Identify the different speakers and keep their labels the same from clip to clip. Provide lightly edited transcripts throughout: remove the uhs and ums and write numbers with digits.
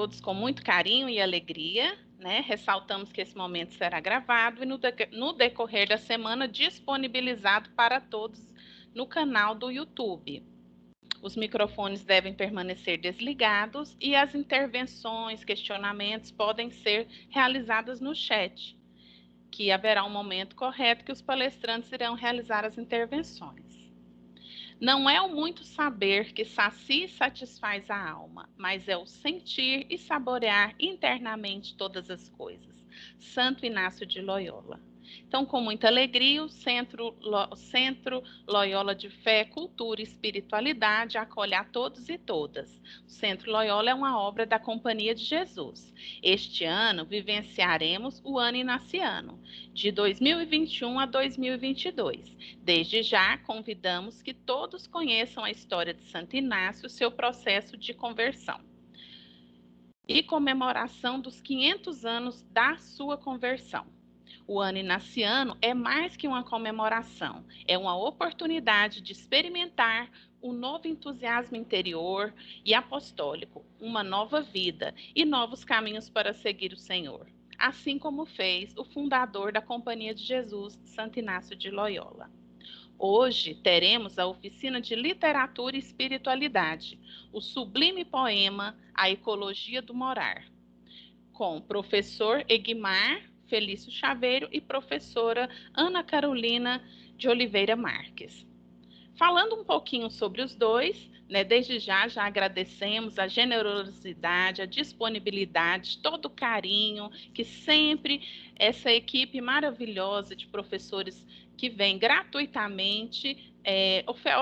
Speaker 1: todos com muito carinho e alegria, né? Ressaltamos que esse momento será gravado e no decorrer da semana disponibilizado para todos no canal do YouTube. Os microfones devem permanecer desligados e as intervenções, questionamentos podem ser realizadas no chat, que haverá um momento correto que os palestrantes irão realizar as intervenções. Não é o muito saber que sacia e satisfaz a alma, mas é o sentir e saborear internamente todas as coisas. Santo Inácio de Loyola. Então, com muita alegria, o Centro Loyola de Fé, Cultura e Espiritualidade acolhe a todos e todas. O Centro Loyola é uma obra da Companhia de Jesus. Este ano, vivenciaremos o ano inaciano, de 2021 a 2022. Desde já, convidamos que todos conheçam a história de Santo Inácio, seu processo de conversão e comemoração dos 500 anos da sua conversão. O ano inaciano é mais que uma comemoração, é uma oportunidade de experimentar um novo entusiasmo interior e apostólico, uma nova vida e novos caminhos para seguir o Senhor, assim como fez o fundador da Companhia de Jesus, Santo Inácio de Loyola. Hoje teremos a oficina de literatura e espiritualidade, o sublime poema A Ecologia do Morar, com o professor Egmar Felício Chaveiro e professora Ana Carolina de Oliveira Marques. Falando um pouquinho sobre os dois, né, desde já agradecemos a generosidade, a disponibilidade, todo o carinho que sempre essa equipe maravilhosa de professores que vem gratuitamente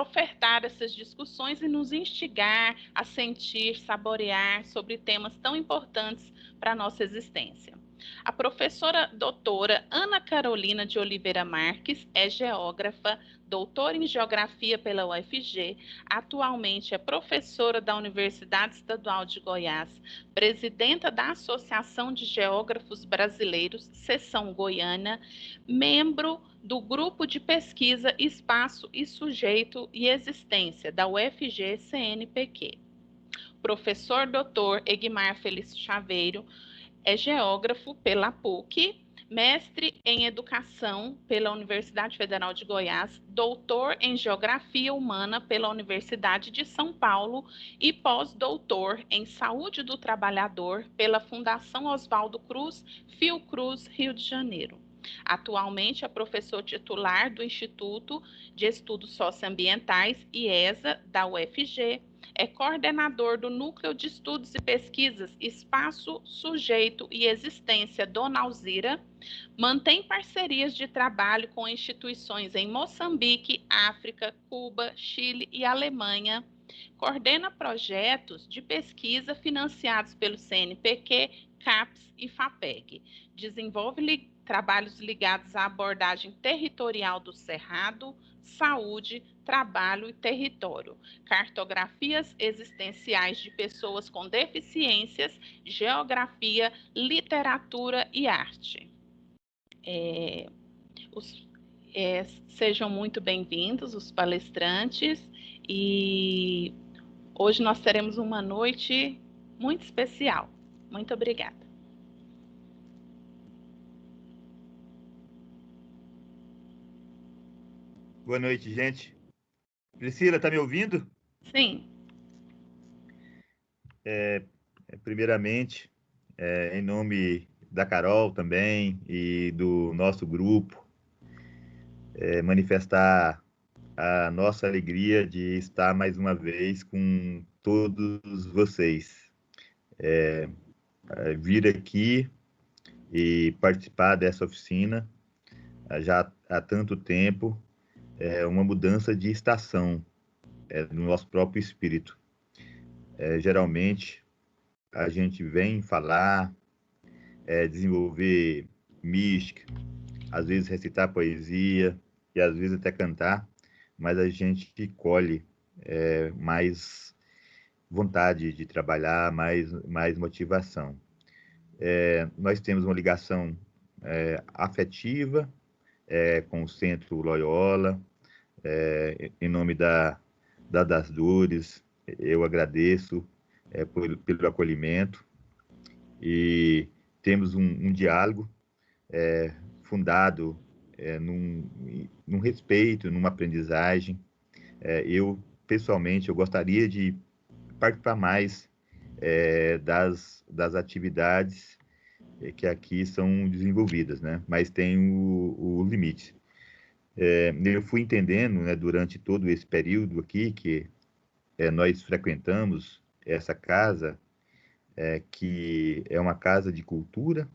Speaker 1: ofertar essas discussões e nos instigar a sentir, saborear sobre temas tão importantes para a nossa existência. A professora doutora Ana Carolina de Oliveira Marques é geógrafa, doutora em Geografia pela UFG, atualmente é professora da Universidade Estadual de Goiás, presidenta da Associação de Geógrafos Brasileiros, Seção Goiânia, membro do Grupo de Pesquisa Espaço e Sujeito e Existência, da UFG-CNPq. Professor doutor Egmar Felício Chaveiro é geógrafo pela PUC, mestre em Educação pela Universidade Federal de Goiás, doutor em Geografia Humana pela Universidade de São Paulo e pós-doutor em Saúde do Trabalhador pela Fundação Oswaldo Cruz, Fiocruz, Rio de Janeiro. Atualmente é professor titular do Instituto de Estudos Socioambientais, IESA, da UFG, é coordenador do Núcleo de Estudos e Pesquisas Espaço, Sujeito e Existência Dona Alzira, mantém parcerias de trabalho com instituições em Moçambique, África, Cuba, Chile e Alemanha, coordena projetos de pesquisa financiados pelo CNPq, CAPES e FAPEG, desenvolve trabalhos ligados à abordagem territorial do Cerrado, saúde, trabalho e território, cartografias existenciais de pessoas com deficiências, geografia, literatura e arte. Sejam muito bem-vindos os palestrantes e hoje nós teremos uma noite muito especial. Muito obrigada.
Speaker 2: Boa noite, gente. Priscila, está me ouvindo?
Speaker 1: Sim.
Speaker 2: Primeiramente, em nome da Carol também e do nosso grupo, manifestar a nossa alegria de estar mais uma vez com todos vocês. Vir aqui e participar dessa oficina já há tanto tempo, é uma mudança de estação no nosso próprio espírito. Geralmente, a gente vem falar, desenvolver mística, às vezes recitar poesia e às vezes até cantar, mas a gente colhe mais vontade de trabalhar, mais motivação. Nós temos uma ligação afetiva com o Centro Loyola, em nome das Dores, eu agradeço pelo acolhimento, e temos um diálogo fundado num respeito, numa aprendizagem. Eu, pessoalmente, eu gostaria de participar mais das atividades que aqui são desenvolvidas, né? Mas tem o limite. Eu fui entendendo, né, durante todo esse período aqui, que nós frequentamos essa casa, que é uma casa de cultura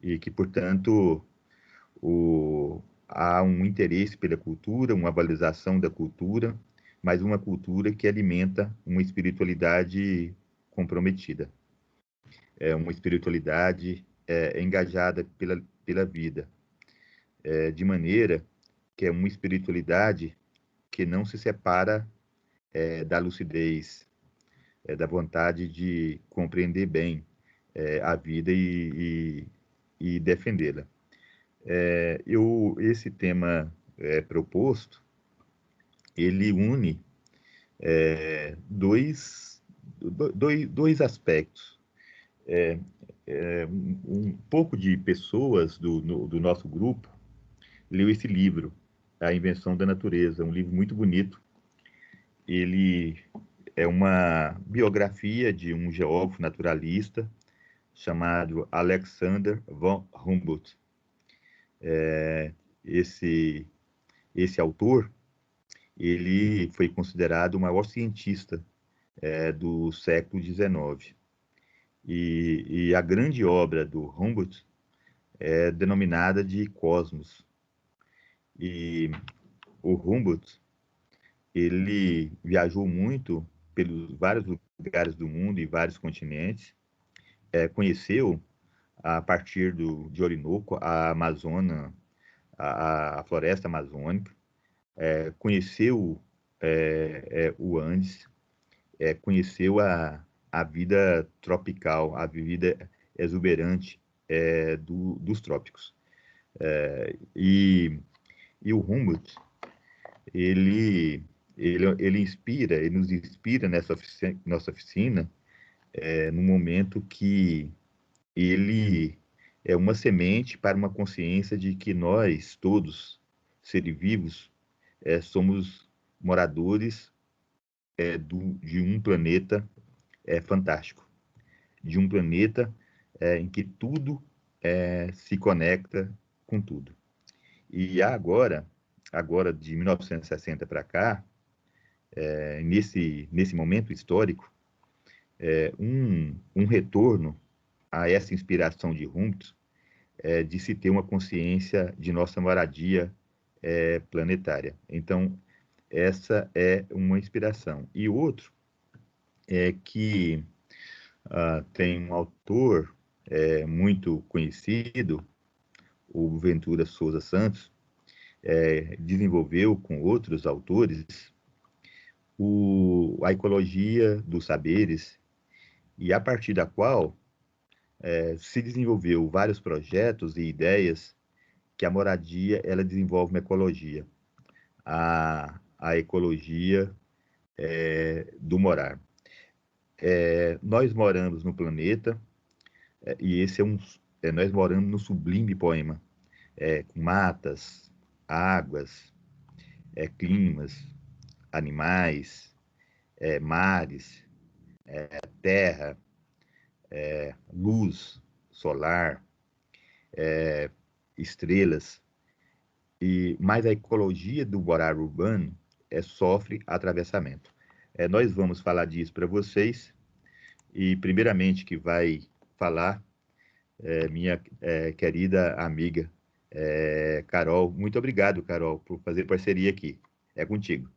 Speaker 2: e que, portanto, há um interesse pela cultura, uma valorização da cultura, mas uma cultura que alimenta uma espiritualidade comprometida, uma espiritualidade engajada pela vida, de maneira que é uma espiritualidade que não se separa da lucidez, da vontade de compreender bem a vida e defendê-la. Esse tema proposto, ele une dois aspectos. Um pouco de pessoas do nosso grupo leu esse livro, A Invenção da Natureza, um livro muito bonito. Ele é uma biografia de um geógrafo naturalista chamado Alexander von Humboldt. Esse autor, ele foi considerado o maior cientista do século XIX. E a grande obra do Humboldt é denominada de Cosmos. E o Humboldt, ele viajou muito pelos vários lugares do mundo e vários continentes, conheceu, a partir de Orinoco, a Amazônia, a floresta amazônica, conheceu o Andes, conheceu a vida tropical, a vida exuberante dos trópicos. E o Humboldt, ele nos inspira nessa nossa oficina, no momento que ele é uma semente para uma consciência de que nós, todos, seres vivos, somos moradores de um planeta fantástico, de um planeta em que tudo se conecta com tudo. E agora de 1960 para cá, nesse momento histórico, um retorno a essa inspiração de Humboldt, de se ter uma consciência de nossa moradia planetária. Então, essa é uma inspiração. E outro é que tem um autor muito conhecido, o Ventura Souza Santos, desenvolveu com outros autores a ecologia dos saberes, e a partir da qual se desenvolveu vários projetos e ideias que a moradia ela desenvolve uma ecologia, a ecologia do morar. Nós moramos no planeta, e esse nós moramos no sublime poema, com matas, águas, climas, animais, mares, terra, luz solar, estrelas, mas a ecologia do morar urbano sofre atravessamento. Nós vamos falar disso para vocês, e primeiramente que vai falar minha querida amiga Carol. Muito obrigado, Carol, por fazer parceria aqui. É contigo.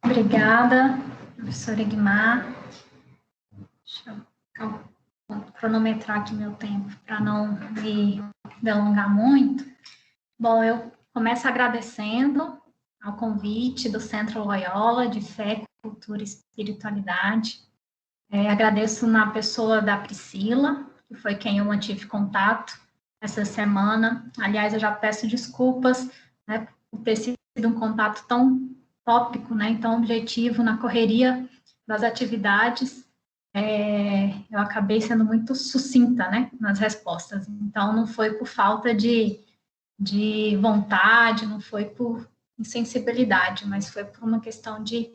Speaker 3: Obrigada, professora Egmar. Deixa eu cronometrar aqui meu tempo para não me delongar muito. Bom, eu começo agradecendo ao convite do Centro Loyola de Fé, Cultura e Espiritualidade. Agradeço na pessoa da Priscila, que foi quem eu mantive contato essa semana. Aliás, eu já peço desculpas, né, por ter sido um contato tão tópico, né? Então, o objetivo, na correria das atividades, eu acabei sendo muito sucinta, né, nas respostas. Então, não foi por falta de vontade, não foi por insensibilidade, mas foi por uma questão de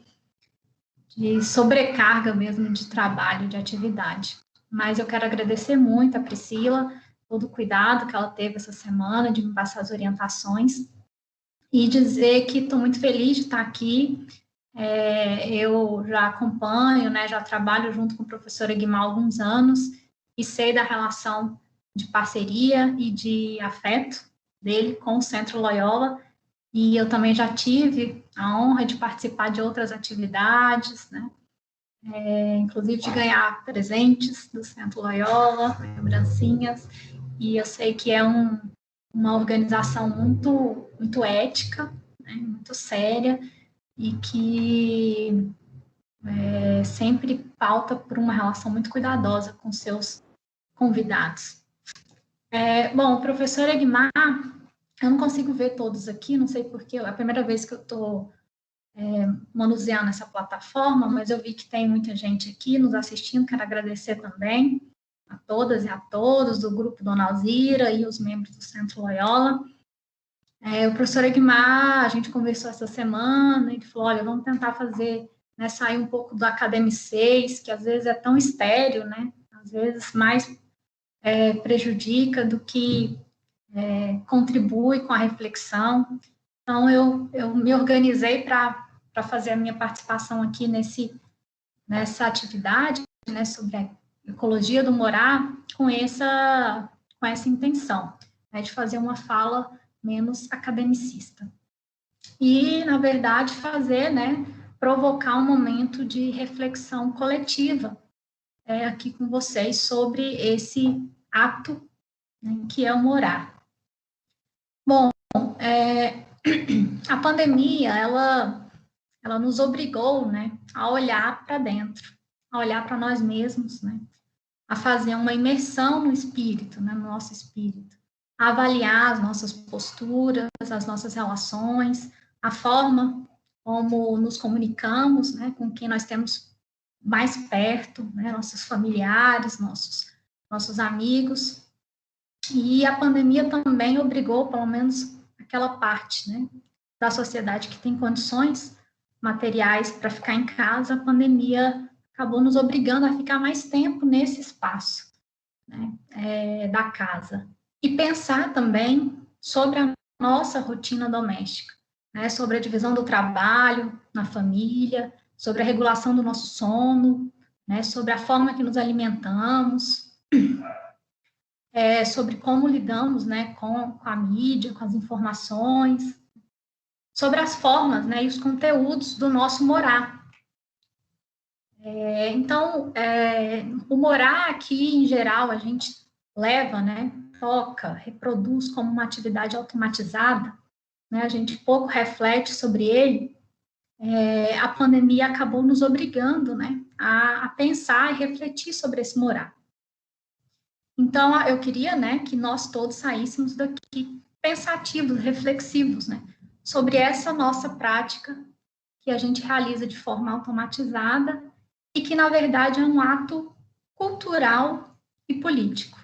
Speaker 3: sobrecarga mesmo de trabalho, de atividade. Mas eu quero agradecer muito a Priscila, todo o cuidado que ela teve essa semana de me passar as orientações e dizer que estou muito feliz de estar aqui. Eu já acompanho, né, já trabalho junto com o professor Egmar há alguns anos e sei da relação de parceria e de afeto dele com o Centro Loyola, e eu também já tive a honra de participar de outras atividades, né, inclusive de ganhar presentes do Centro Loyola, lembrancinhas, e eu sei que é uma organização muito, muito ética, né, muito séria, e que sempre pauta por uma relação muito cuidadosa com seus convidados. Bom, o professor Egmar, eu não consigo ver todos aqui, não sei porquê, é a primeira vez que eu estou manuseando essa plataforma, mas eu vi que tem muita gente aqui nos assistindo, quero agradecer também a todas e a todos do grupo Dona Alzira e os membros do Centro Loyola. O professor Egmar, a gente conversou essa semana, e ele falou, olha, vamos tentar fazer, né, sair um pouco do Academy 6, que às vezes é tão estéril, né, às vezes mais prejudica do que contribui com a reflexão. Então, eu me organizei para fazer a minha participação aqui nessa atividade, né, sobre a ecologia do morar, com essa intenção, né, de fazer uma fala menos academicista. E, na verdade, fazer, né, provocar um momento de reflexão coletiva aqui com vocês sobre esse ato, né, que é o morar. Bom, a pandemia, ela nos obrigou, né, a olhar para dentro, a olhar para nós mesmos, né, a fazer uma imersão no espírito, né, no nosso espírito, a avaliar as nossas posturas, as nossas relações, a forma como nos comunicamos, né, com quem nós temos mais perto, né, nossos familiares, nossos amigos. E a pandemia também obrigou, pelo menos aquela parte, né, da sociedade que tem condições materiais para ficar em casa, a pandemia acabou nos obrigando a ficar mais tempo nesse espaço, né, da casa. E pensar também sobre a nossa rotina doméstica, né, sobre a divisão do trabalho na família, sobre a regulação do nosso sono, né, sobre a forma que nos alimentamos, sobre como lidamos, né, com a mídia, com as informações, sobre as formas, né, e os conteúdos do nosso morar. Então, o morar aqui, em geral, a gente leva, né, toca, reproduz como uma atividade automatizada, né, a gente pouco reflete sobre ele. A pandemia acabou nos obrigando, né, a pensar e refletir sobre esse morar. Então, eu queria, né, que nós todos saíssemos daqui pensativos, reflexivos, né, sobre essa nossa prática que a gente realiza de forma automatizada e que, na verdade, é um ato cultural e político.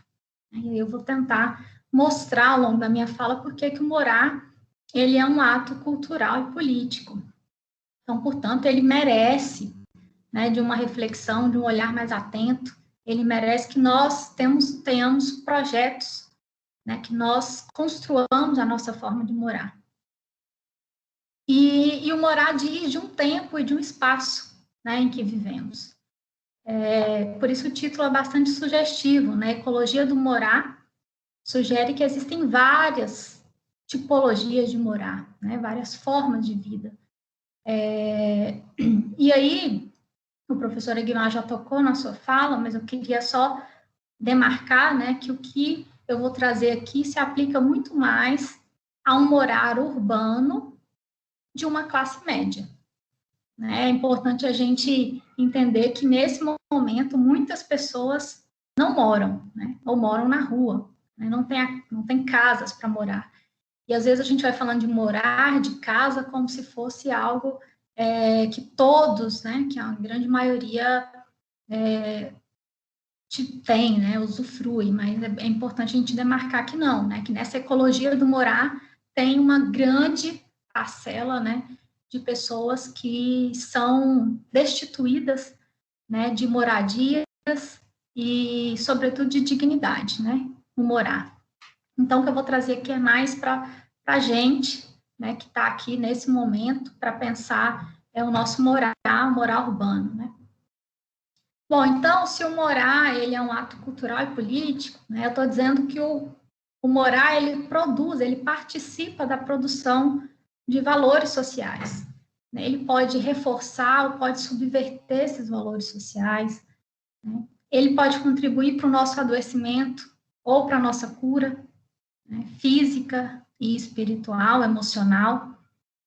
Speaker 3: E aí eu vou tentar mostrar ao longo da minha fala por que o morar, ele é um ato cultural e político. Então, portanto, ele merece, né, de uma reflexão, de um olhar mais atento, ele merece que nós tenhamos projetos, né, que nós construamos a nossa forma de morar. E o morar diz de um tempo e de um espaço, né, em que vivemos. Por isso o título é bastante sugestivo, né? Ecologia do morar sugere que existem várias tipologias de morar, né? Várias formas de vida. E aí, o professor Egmar já tocou na sua fala, mas eu queria só demarcar, né, que o que eu vou trazer aqui se aplica muito mais a um morar urbano de uma classe média. É importante a gente entender que, nesse momento, muitas pessoas não moram, né, ou moram na rua, né, não tem casas para morar. E, às vezes, a gente vai falando de morar, de casa, como se fosse algo que todos, né, que a grande maioria tem, né, usufrui, mas é importante a gente demarcar que não, né, que nessa ecologia do morar tem uma grande parcela, né, de pessoas que são destituídas, né, de moradias e, sobretudo, de dignidade, né, no morar. Então, o que eu vou trazer aqui é mais para a gente, né, que está aqui nesse momento, para pensar o nosso morar urbano, né. Bom, então, se o morar, ele é um ato cultural e político, né, eu estou dizendo que o morar, ele produz, ele participa da produção de valores sociais, né, ele pode reforçar ou pode subverter esses valores sociais, né, ele pode contribuir para o nosso adoecimento ou para a nossa cura, né, física e espiritual, emocional,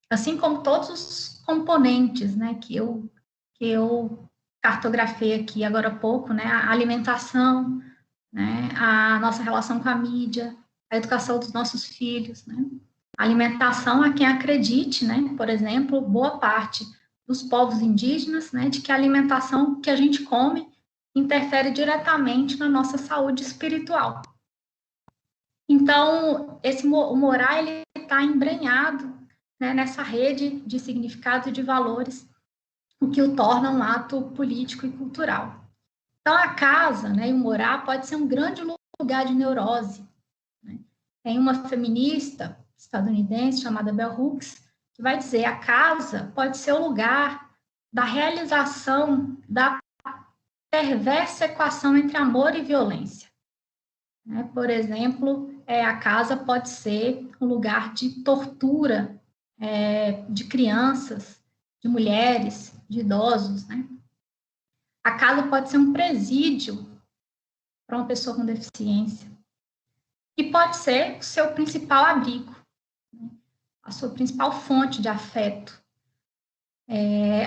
Speaker 3: assim como todos os componentes, né, que eu cartografei aqui agora há pouco, né, a alimentação, né, a nossa relação com a mídia, a educação dos nossos filhos, né, a alimentação a quem acredite, né, por exemplo, boa parte dos povos indígenas, né, de que a alimentação que a gente come interfere diretamente na nossa saúde espiritual. Então, o morar, ele está embrenhado, né, nessa rede de significados e de valores, o que o torna um ato político e cultural. Então, a casa, né, e o morar pode ser um grande lugar de neurose, né? Tem uma feminista estadunidense chamada Bell Hooks, que vai dizer a casa pode ser o lugar da realização da perversa equação entre amor e violência. Por exemplo, a casa pode ser um lugar de tortura de crianças, de mulheres, de idosos, né? A casa pode ser um presídio para uma pessoa com deficiência. E pode ser o seu principal abrigo, né? A sua principal fonte de afeto.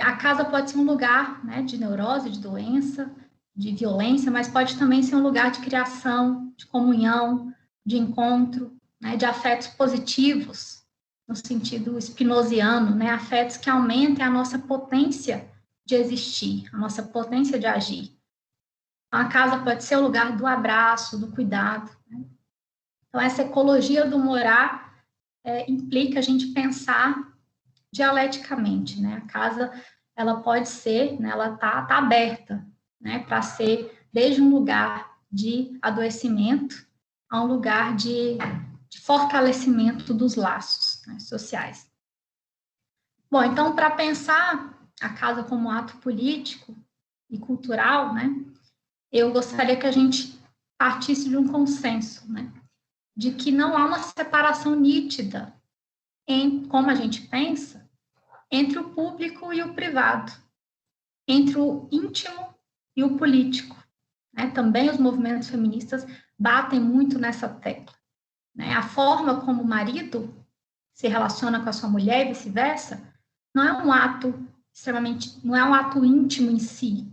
Speaker 3: A casa pode ser um lugar, né, de neurose, de doença, de violência, mas pode também ser um lugar de criação, de comunhão, de encontro, né, de afetos positivos, no sentido spinoziano, né, afetos que aumentem a nossa potência de existir, a nossa potência de agir. Então, a casa pode ser o lugar do abraço, do cuidado, né? Então, essa ecologia do morar implica a gente pensar dialeticamente, né? A casa, ela pode ser, né, ela tá aberta, né, para ser desde um lugar de adoecimento a um lugar de fortalecimento dos laços, né, sociais. Bom, então, para pensar a casa como ato político e cultural, né, eu gostaria que a gente partisse de um consenso, né, de que não há uma separação nítida em como a gente pensa entre o público e o privado, entre o íntimo e o político, né? Também os movimentos feministas batem muito nessa tecla, né? A forma como o marido se relaciona com a sua mulher e vice-versa não é um ato não é um ato íntimo em si,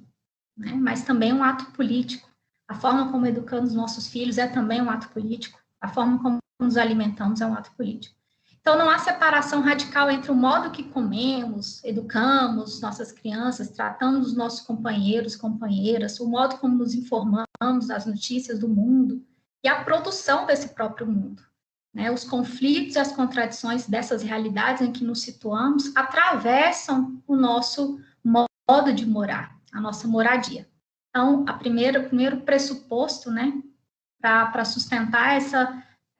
Speaker 3: né? Mas também um ato político. A forma como educamos nossos filhos é também um ato político. A forma como nos alimentamos é um ato político. Então, não há separação radical entre o modo que comemos, educamos nossas crianças, tratamos os nossos companheiros, companheiras, o modo como nos informamos das notícias do mundo e a produção desse próprio mundo, né? Os conflitos e as contradições dessas realidades em que nos situamos atravessam o nosso modo de morar, a nossa moradia. Então, o primeiro pressuposto, né, para sustentar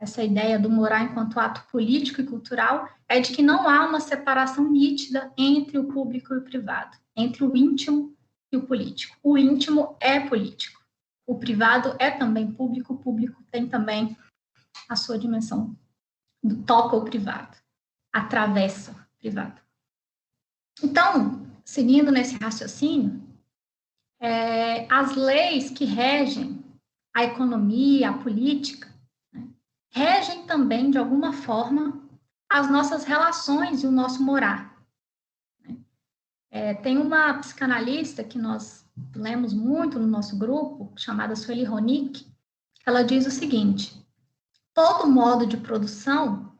Speaker 3: essa ideia do morar enquanto ato político e cultural é de que não há uma separação nítida entre o público e o privado, entre o íntimo e o político. O íntimo é político, o privado é também público, o público tem também a sua dimensão, toca o privado, atravessa o privado. Então, seguindo nesse raciocínio, as leis que regem a economia, a política, regem também, de alguma forma, as nossas relações e o nosso morar. Tem uma psicanalista que nós lemos muito no nosso grupo, chamada Sueli Ronick, ela diz o seguinte: todo modo de produção,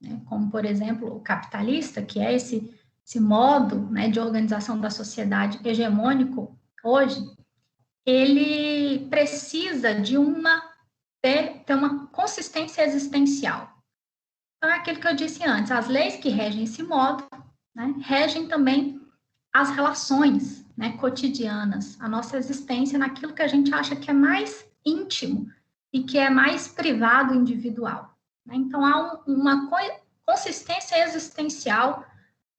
Speaker 3: né, como, por exemplo, o capitalista, que é esse esse modo, né, de organização da sociedade hegemônico hoje, ele precisa de ter uma consistência existencial. Então, é aquilo que eu disse antes, as leis que regem esse modo, né, regem também as relações, né, cotidianas, a nossa existência naquilo que a gente acha que é mais íntimo e que é mais privado, individual. Né? Então, há uma consistência existencial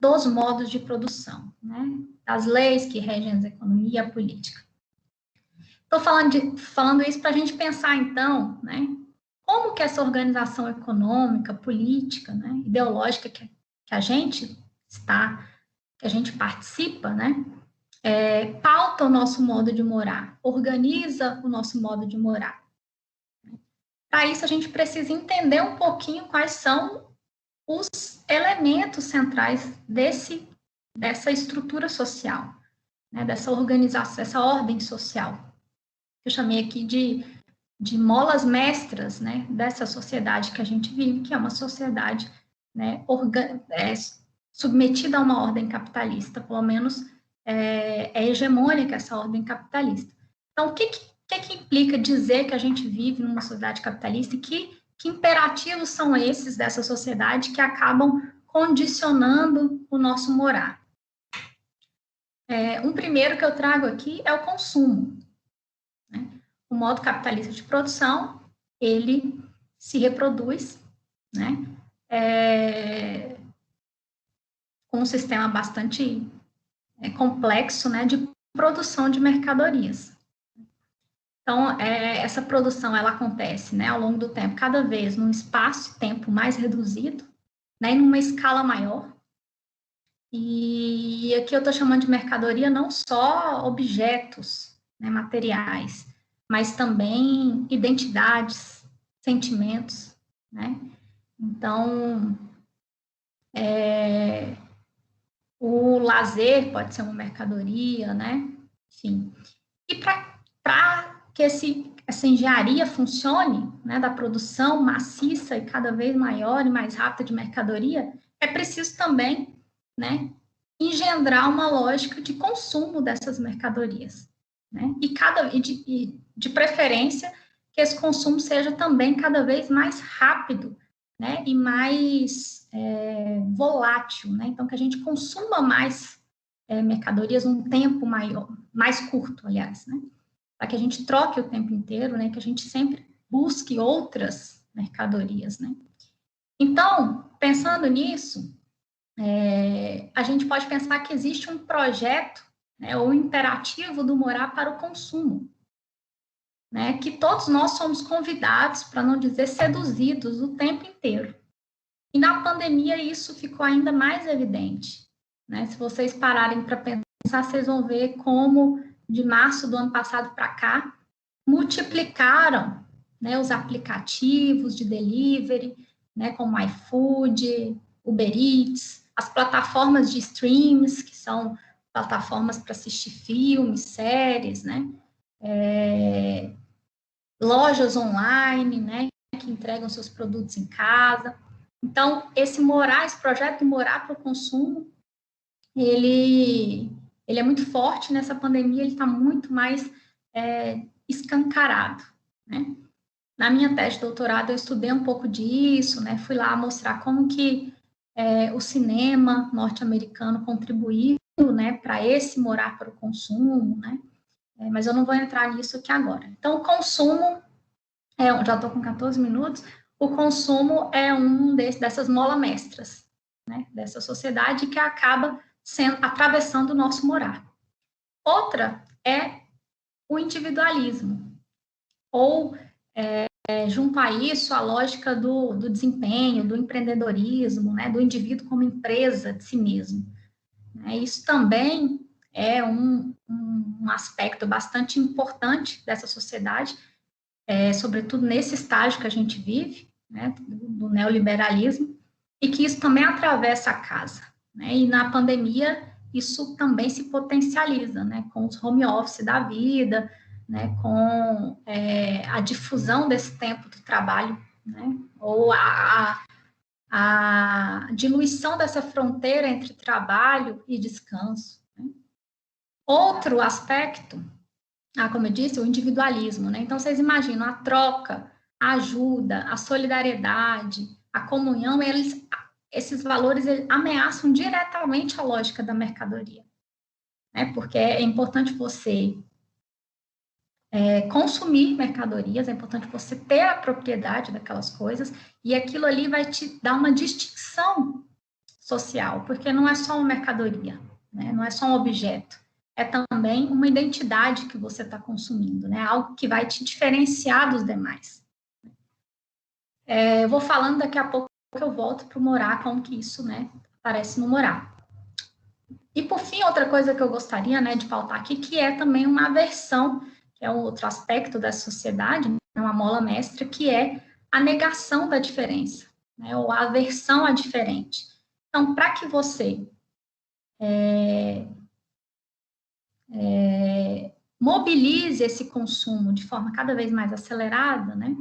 Speaker 3: dos modos de produção, né, das leis que regem a economia e a política. Estou falando isso para a gente pensar, então, né, como que essa organização econômica, política, né, ideológica que a gente participa, né, pauta o nosso modo de morar, organiza o nosso modo de morar. Para isso, a gente precisa entender um pouquinho quais são os elementos centrais dessa estrutura social, né, dessa organização, dessa ordem social. Eu chamei aqui de molas mestras, né, dessa sociedade que a gente vive, que é uma sociedade, né, submetida a uma ordem capitalista, pelo menos é hegemônica essa ordem capitalista. Então, o que implica dizer que a gente vive numa sociedade capitalista e que imperativos são esses dessa sociedade que acabam condicionando o nosso morar? Um primeiro que eu trago aqui é o consumo. Né? O modo capitalista de produção, ele se reproduz, né? Com um sistema bastante complexo, né, de produção de mercadorias. Então, essa produção, ela acontece, né, ao longo do tempo, cada vez num espaço-tempo mais reduzido, né, e numa escala maior. E aqui eu estou chamando de mercadoria não só objetos, né, materiais, mas também identidades, sentimentos, né? Então, o lazer pode ser uma mercadoria, né? Enfim. E para que essa engenharia funcione, né, da produção maciça e cada vez maior e mais rápida de mercadoria, é preciso também, né, engendrar uma lógica de consumo dessas mercadorias, né? E de preferência que esse consumo seja também cada vez mais rápido, né, e mais volátil, né? Então, que a gente consuma mais mercadorias num tempo maior, mais curto, aliás, né? Para que a gente troque o tempo inteiro, né? Que a gente sempre busque outras mercadorias, né? Então, pensando nisso, a gente pode pensar que existe um projeto, né, ou um imperativo do morar para o consumo, né? Que todos nós somos convidados, para não dizer seduzidos, o tempo inteiro. E na pandemia isso ficou ainda mais evidente, né? Se vocês pararem para pensar, vocês vão ver como de março do ano passado para cá multiplicaram, né, os aplicativos de delivery, né, como iFood, Uber Eats, as plataformas de streams, que são plataformas para assistir filmes, séries, né? Lojas online, né, que entregam seus produtos em casa. Então, esse projeto de morar para o consumo, ele é muito forte nessa pandemia, ele está muito mais escancarado, né? Na minha tese de doutorado, eu estudei um pouco disso, né? Fui lá mostrar como que o cinema norte-americano contribuiu, né, para esse morar para o consumo, né? Mas eu não vou entrar nisso aqui agora. Então, o consumo, já estou com 14 minutos, o consumo é dessas molas mestras, né, dessa sociedade que acaba atravessando o nosso morar. Outra é o individualismo, ou junto a isso, a lógica do desempenho, do empreendedorismo, né, do indivíduo como empresa de si mesmo. Isso também é um aspecto bastante importante dessa sociedade, sobretudo nesse estágio que a gente vive, né, do neoliberalismo, e que isso também atravessa a casa, né? E na pandemia isso também se potencializa, né, com os home office da vida, né, com a difusão desse tempo do trabalho, né, ou a diluição dessa fronteira entre trabalho e descanso. Né? Outro aspecto, como eu disse, o individualismo. Né? Então, vocês imaginam a troca, a ajuda, a solidariedade, a comunhão, esses valores ameaçam diretamente a lógica da mercadoria. Né? Porque é importante você consumir mercadorias, é importante você ter a propriedade daquelas coisas, e aquilo ali vai te dar uma distinção social, porque não é só uma mercadoria, né? Não é só um objeto, é também uma identidade que você está consumindo, né? Algo que vai te diferenciar dos demais. Eu vou falando daqui a pouco que eu volto para o Morar, como que isso, né, aparece no Morar. E, por fim, outra coisa que eu gostaria, né, de pautar aqui, que é também uma aversão, que é um outro aspecto da sociedade, né, uma mola mestra, que é a negação da diferença, né, ou a aversão à diferente. Então, para que você mobilize esse consumo de forma cada vez mais acelerada, né,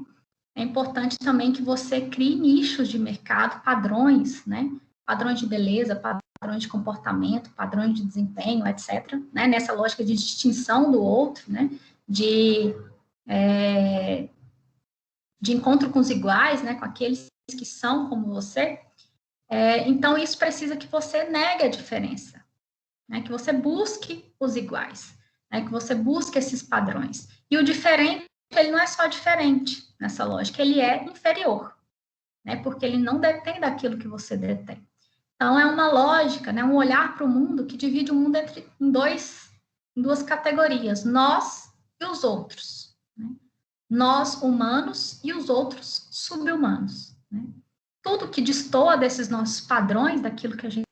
Speaker 3: é importante também que você crie nichos de mercado, padrões, né, padrões de beleza, padrões de comportamento, padrões de desempenho, etc., né, nessa lógica de distinção do outro, né, de encontro com os iguais, né, com aqueles que são como você. Então, isso precisa que você negue a diferença, né, que você busque os iguais, né, que você busque esses padrões. E o diferente, ele não é só diferente nessa lógica, ele é inferior, né, porque ele não detém daquilo que você detém. Então, é uma lógica, né, um olhar para o mundo que divide o mundo em duas categorias, nós e os outros. Né? Nós, humanos, e os outros, sub-humanos. Né? Tudo que destoa desses nossos padrões, daquilo que a gente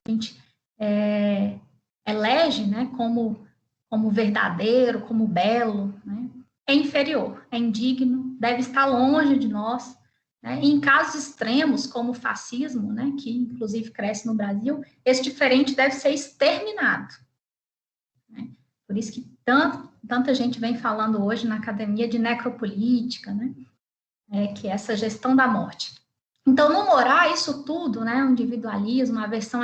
Speaker 3: elege, né, como verdadeiro, como belo, né, é inferior, é indigno, deve estar longe de nós. Né? E em casos extremos, como o fascismo, né, que inclusive cresce no Brasil, esse diferente deve ser exterminado. Né? Por isso que tanta gente vem falando hoje na academia de necropolítica, né, que é essa gestão da morte. Então, no Morar, isso tudo, né, o individualismo, a aversão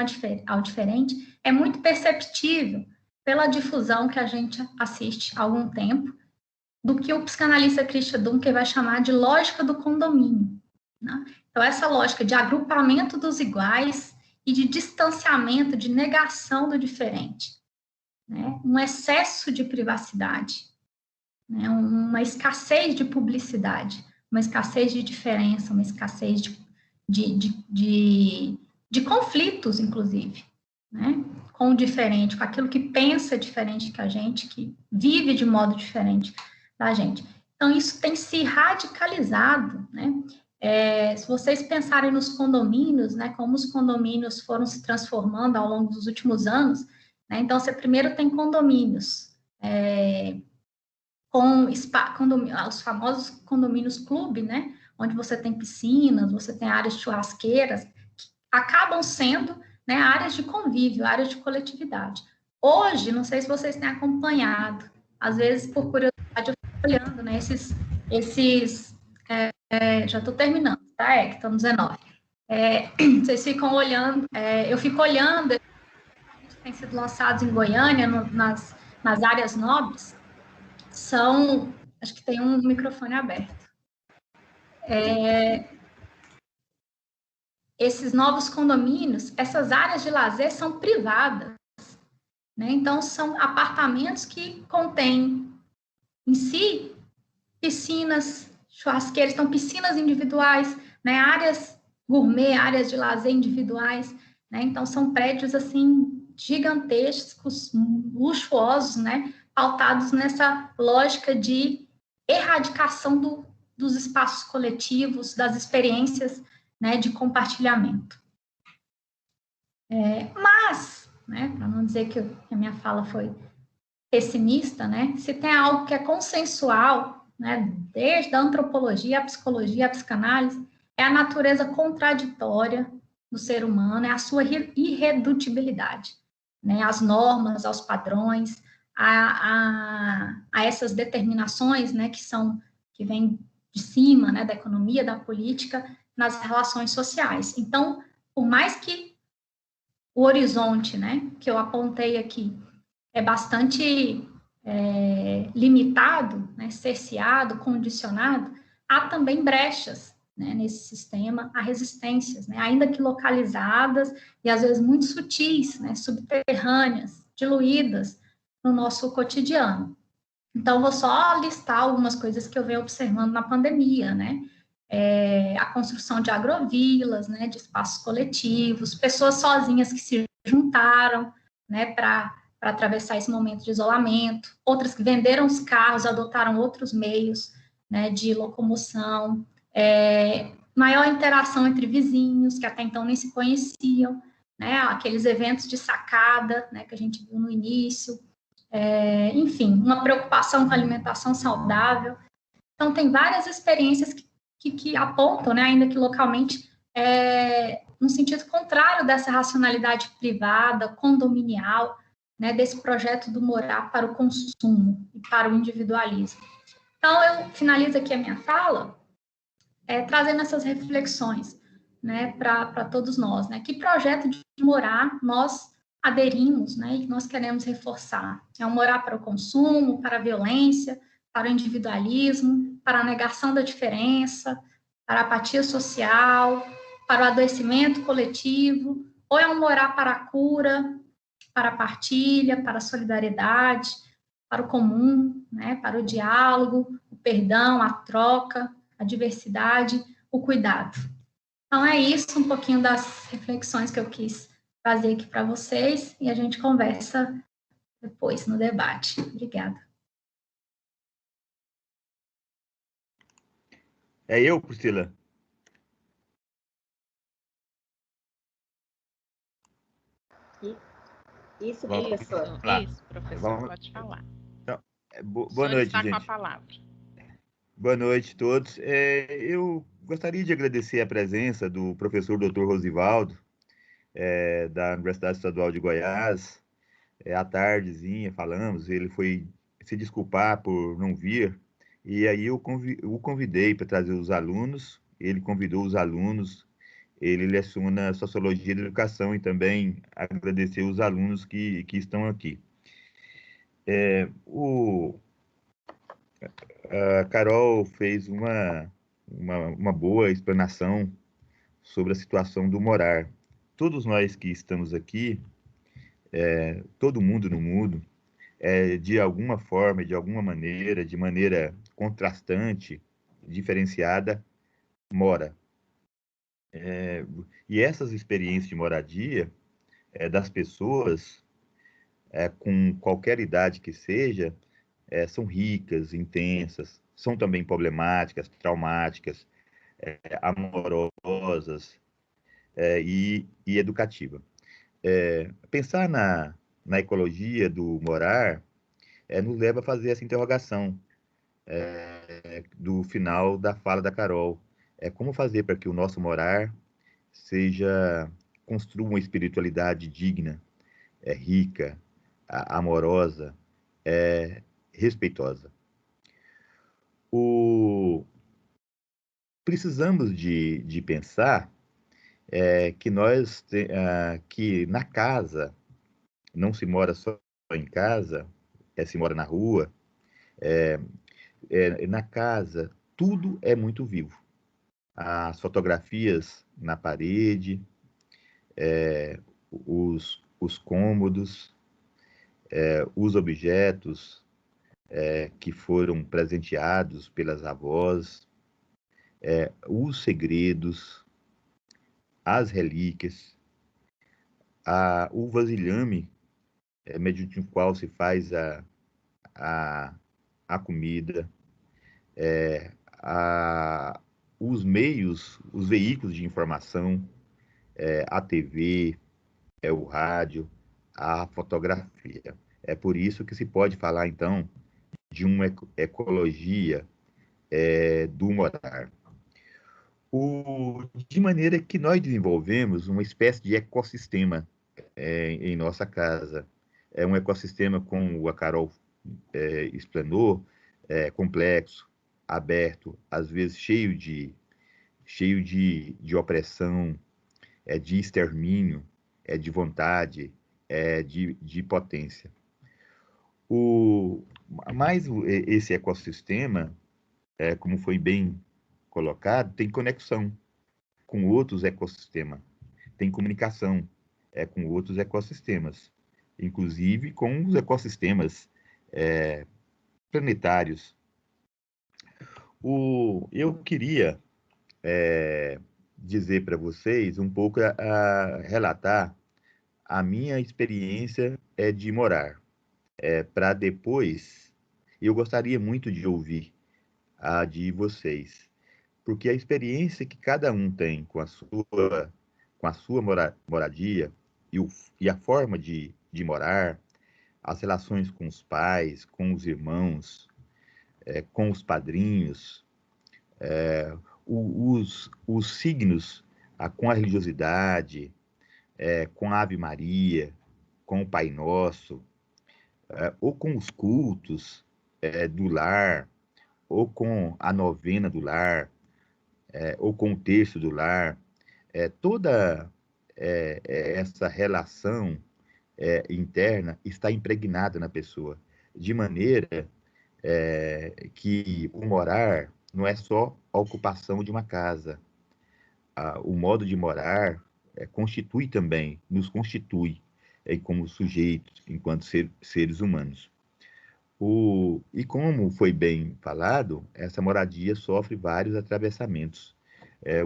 Speaker 3: ao diferente, é muito perceptível pela difusão que a gente assiste há algum tempo, do que o psicanalista Christian Dunker vai chamar de lógica do condomínio. Né? Então, essa lógica de agrupamento dos iguais e de distanciamento, de negação do diferente. Né? Um excesso de privacidade, né? Uma escassez de publicidade, uma escassez de diferença, uma escassez de conflitos, inclusive, né? Com o diferente, com aquilo que pensa diferente que a gente, que vive de modo diferente da gente. Então, isso tem se radicalizado, né? Se vocês pensarem nos condomínios, né, como os condomínios foram se transformando ao longo dos últimos anos, né, então, você primeiro tem condomínios, com os famosos condomínios clube, né, onde você tem piscinas, você tem áreas churrasqueiras, que acabam sendo, né, áreas de convívio, áreas de coletividade. Hoje, não sei se vocês têm acompanhado, às vezes, por curiosidade, eu fico olhando, né, já estou terminando, tá? Que estão 19. Vocês ficam olhando, eu fico olhando, que tem sido lançados em Goiânia, nas áreas nobres, acho que tem um microfone aberto. Esses novos condomínios, essas áreas de lazer são privadas, né? Então, são apartamentos que contêm em si piscinas, churrasqueiras, então piscinas individuais, né? Áreas gourmet, áreas de lazer individuais, né? Então, são prédios, assim, gigantescos, luxuosos, né? Pautados nessa lógica de erradicação dos espaços coletivos, das experiências, né, de compartilhamento. Mas, né, para não dizer que a minha fala foi pessimista, né, se tem algo que é consensual, né, desde a antropologia, a psicologia, a psicanálise, é a natureza contraditória do ser humano, é a sua irredutibilidade, né, às normas, aos padrões, a essas determinações, né, que vêm de cima, né, da economia, da política, nas relações sociais. Então, por mais que o horizonte, né, que eu apontei aqui, é bastante limitado, né, cerceado, condicionado, há também brechas, né, nesse sistema, há resistências, né, ainda que localizadas e às vezes muito sutis, né, subterrâneas, diluídas no nosso cotidiano. Então, vou só listar algumas coisas que eu venho observando na pandemia, né? A construção de agrovilas, né, de espaços coletivos, pessoas sozinhas que se juntaram, né, para atravessar esse momento de isolamento, outras que venderam os carros, adotaram outros meios, né, de locomoção, maior interação entre vizinhos, que até então nem se conheciam, né, aqueles eventos de sacada, né, que a gente viu no início, enfim, uma preocupação com a alimentação saudável. Então, tem várias experiências que apontam, né, ainda que localmente, no sentido contrário dessa racionalidade privada, condominial, né, desse projeto do morar para o consumo e para o individualismo. Então, eu finalizo aqui a minha fala trazendo essas reflexões, né, para todos nós, né? Que projeto de morar nós aderimos, né, e nós queremos reforçar? É um morar para o consumo, para a violência, para o individualismo, para a negação da diferença, para a apatia social, para o adoecimento coletivo, ou é um morar para a cura, para a partilha, para a solidariedade, para o comum, né, para o diálogo, o perdão, a troca, a diversidade, o cuidado. Então, é isso, um pouquinho das reflexões que eu quis trazer aqui para vocês, e a gente conversa depois no debate. Obrigada.
Speaker 2: É eu, Priscila?
Speaker 4: Isso, professor.
Speaker 1: Isso, professor, pode falar.
Speaker 2: Então, boa noite,
Speaker 1: está
Speaker 2: gente.
Speaker 1: com a palavra.
Speaker 2: Boa noite a todos. Eu gostaria de agradecer a presença do professor Dr. Rosivaldo, da Universidade Estadual de Goiás. À tardezinha falamos, ele foi se desculpar por não vir, e aí eu o convidei para trazer os alunos, ele convidou os alunos, ele leciona Sociologia da Educação e também agradecer os alunos que estão aqui. A Carol fez uma boa explanação sobre a situação do morar. Todos nós que estamos aqui, todo mundo no mundo, de alguma forma, de alguma maneira, de maneira contrastante, diferenciada, mora. E essas experiências de moradia das pessoas, com qualquer idade que seja, são ricas, intensas, são também problemáticas, traumáticas, amorosas e educativas. Pensar na ecologia do morar nos leva a fazer essa interrogação do final da fala da Carol. Como fazer para que o nosso morar construa uma espiritualidade digna, rica, amorosa, respeitosa. Precisamos de pensar que na casa, não se mora só em casa, se mora na rua, na casa, tudo é muito vivo. As fotografias na parede, os cômodos, os objetos que foram presenteados pelas avós, os segredos, as relíquias, o vasilhame, mediante o qual se faz a comida, os meios, os veículos de informação, a TV, o rádio, a fotografia. É por isso que se pode falar, então, de uma ecologia do morar. De maneira que nós desenvolvemos uma espécie de ecossistema em nossa casa. É um ecossistema, como a Carol explanou, complexo, aberto, às vezes cheio cheio de opressão, de extermínio, de vontade, de potência. Mas esse ecossistema, como foi bem colocado, tem conexão com outros ecossistemas, tem comunicação com outros ecossistemas, inclusive com os ecossistemas planetários. Eu queria dizer para vocês um pouco, relatar a minha experiência de morar, para depois, eu gostaria muito de ouvir a de vocês, porque a experiência que cada um tem com a sua moradia e a forma de morar, as relações com os pais, com os irmãos, com os padrinhos, os signos, com a religiosidade, com a Ave Maria, com o Pai Nosso, ou com os cultos do lar, ou com a novena do lar, ou com o terço do lar, toda essa relação interna está impregnada na pessoa, de maneira que o morar não é só a ocupação de uma casa. O modo de morar constitui também, nos constitui como sujeitos, enquanto seres humanos. E como foi bem falado, essa moradia sofre vários atravessamentos.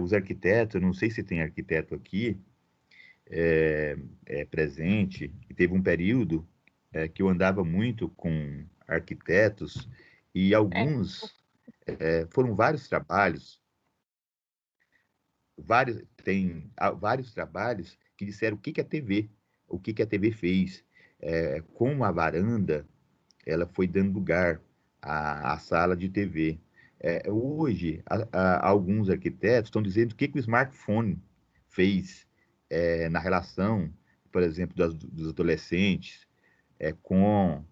Speaker 2: Os arquitetos, eu não sei se tem arquiteto aqui presente, e teve um período que eu andava muito com arquitetos, e alguns foram vários trabalhos, vários trabalhos que disseram o que a TV, o que a TV fez, como a varanda, ela foi dando lugar à sala de TV. Hoje, alguns arquitetos estão dizendo o que o smartphone fez na relação, por exemplo, dos adolescentes com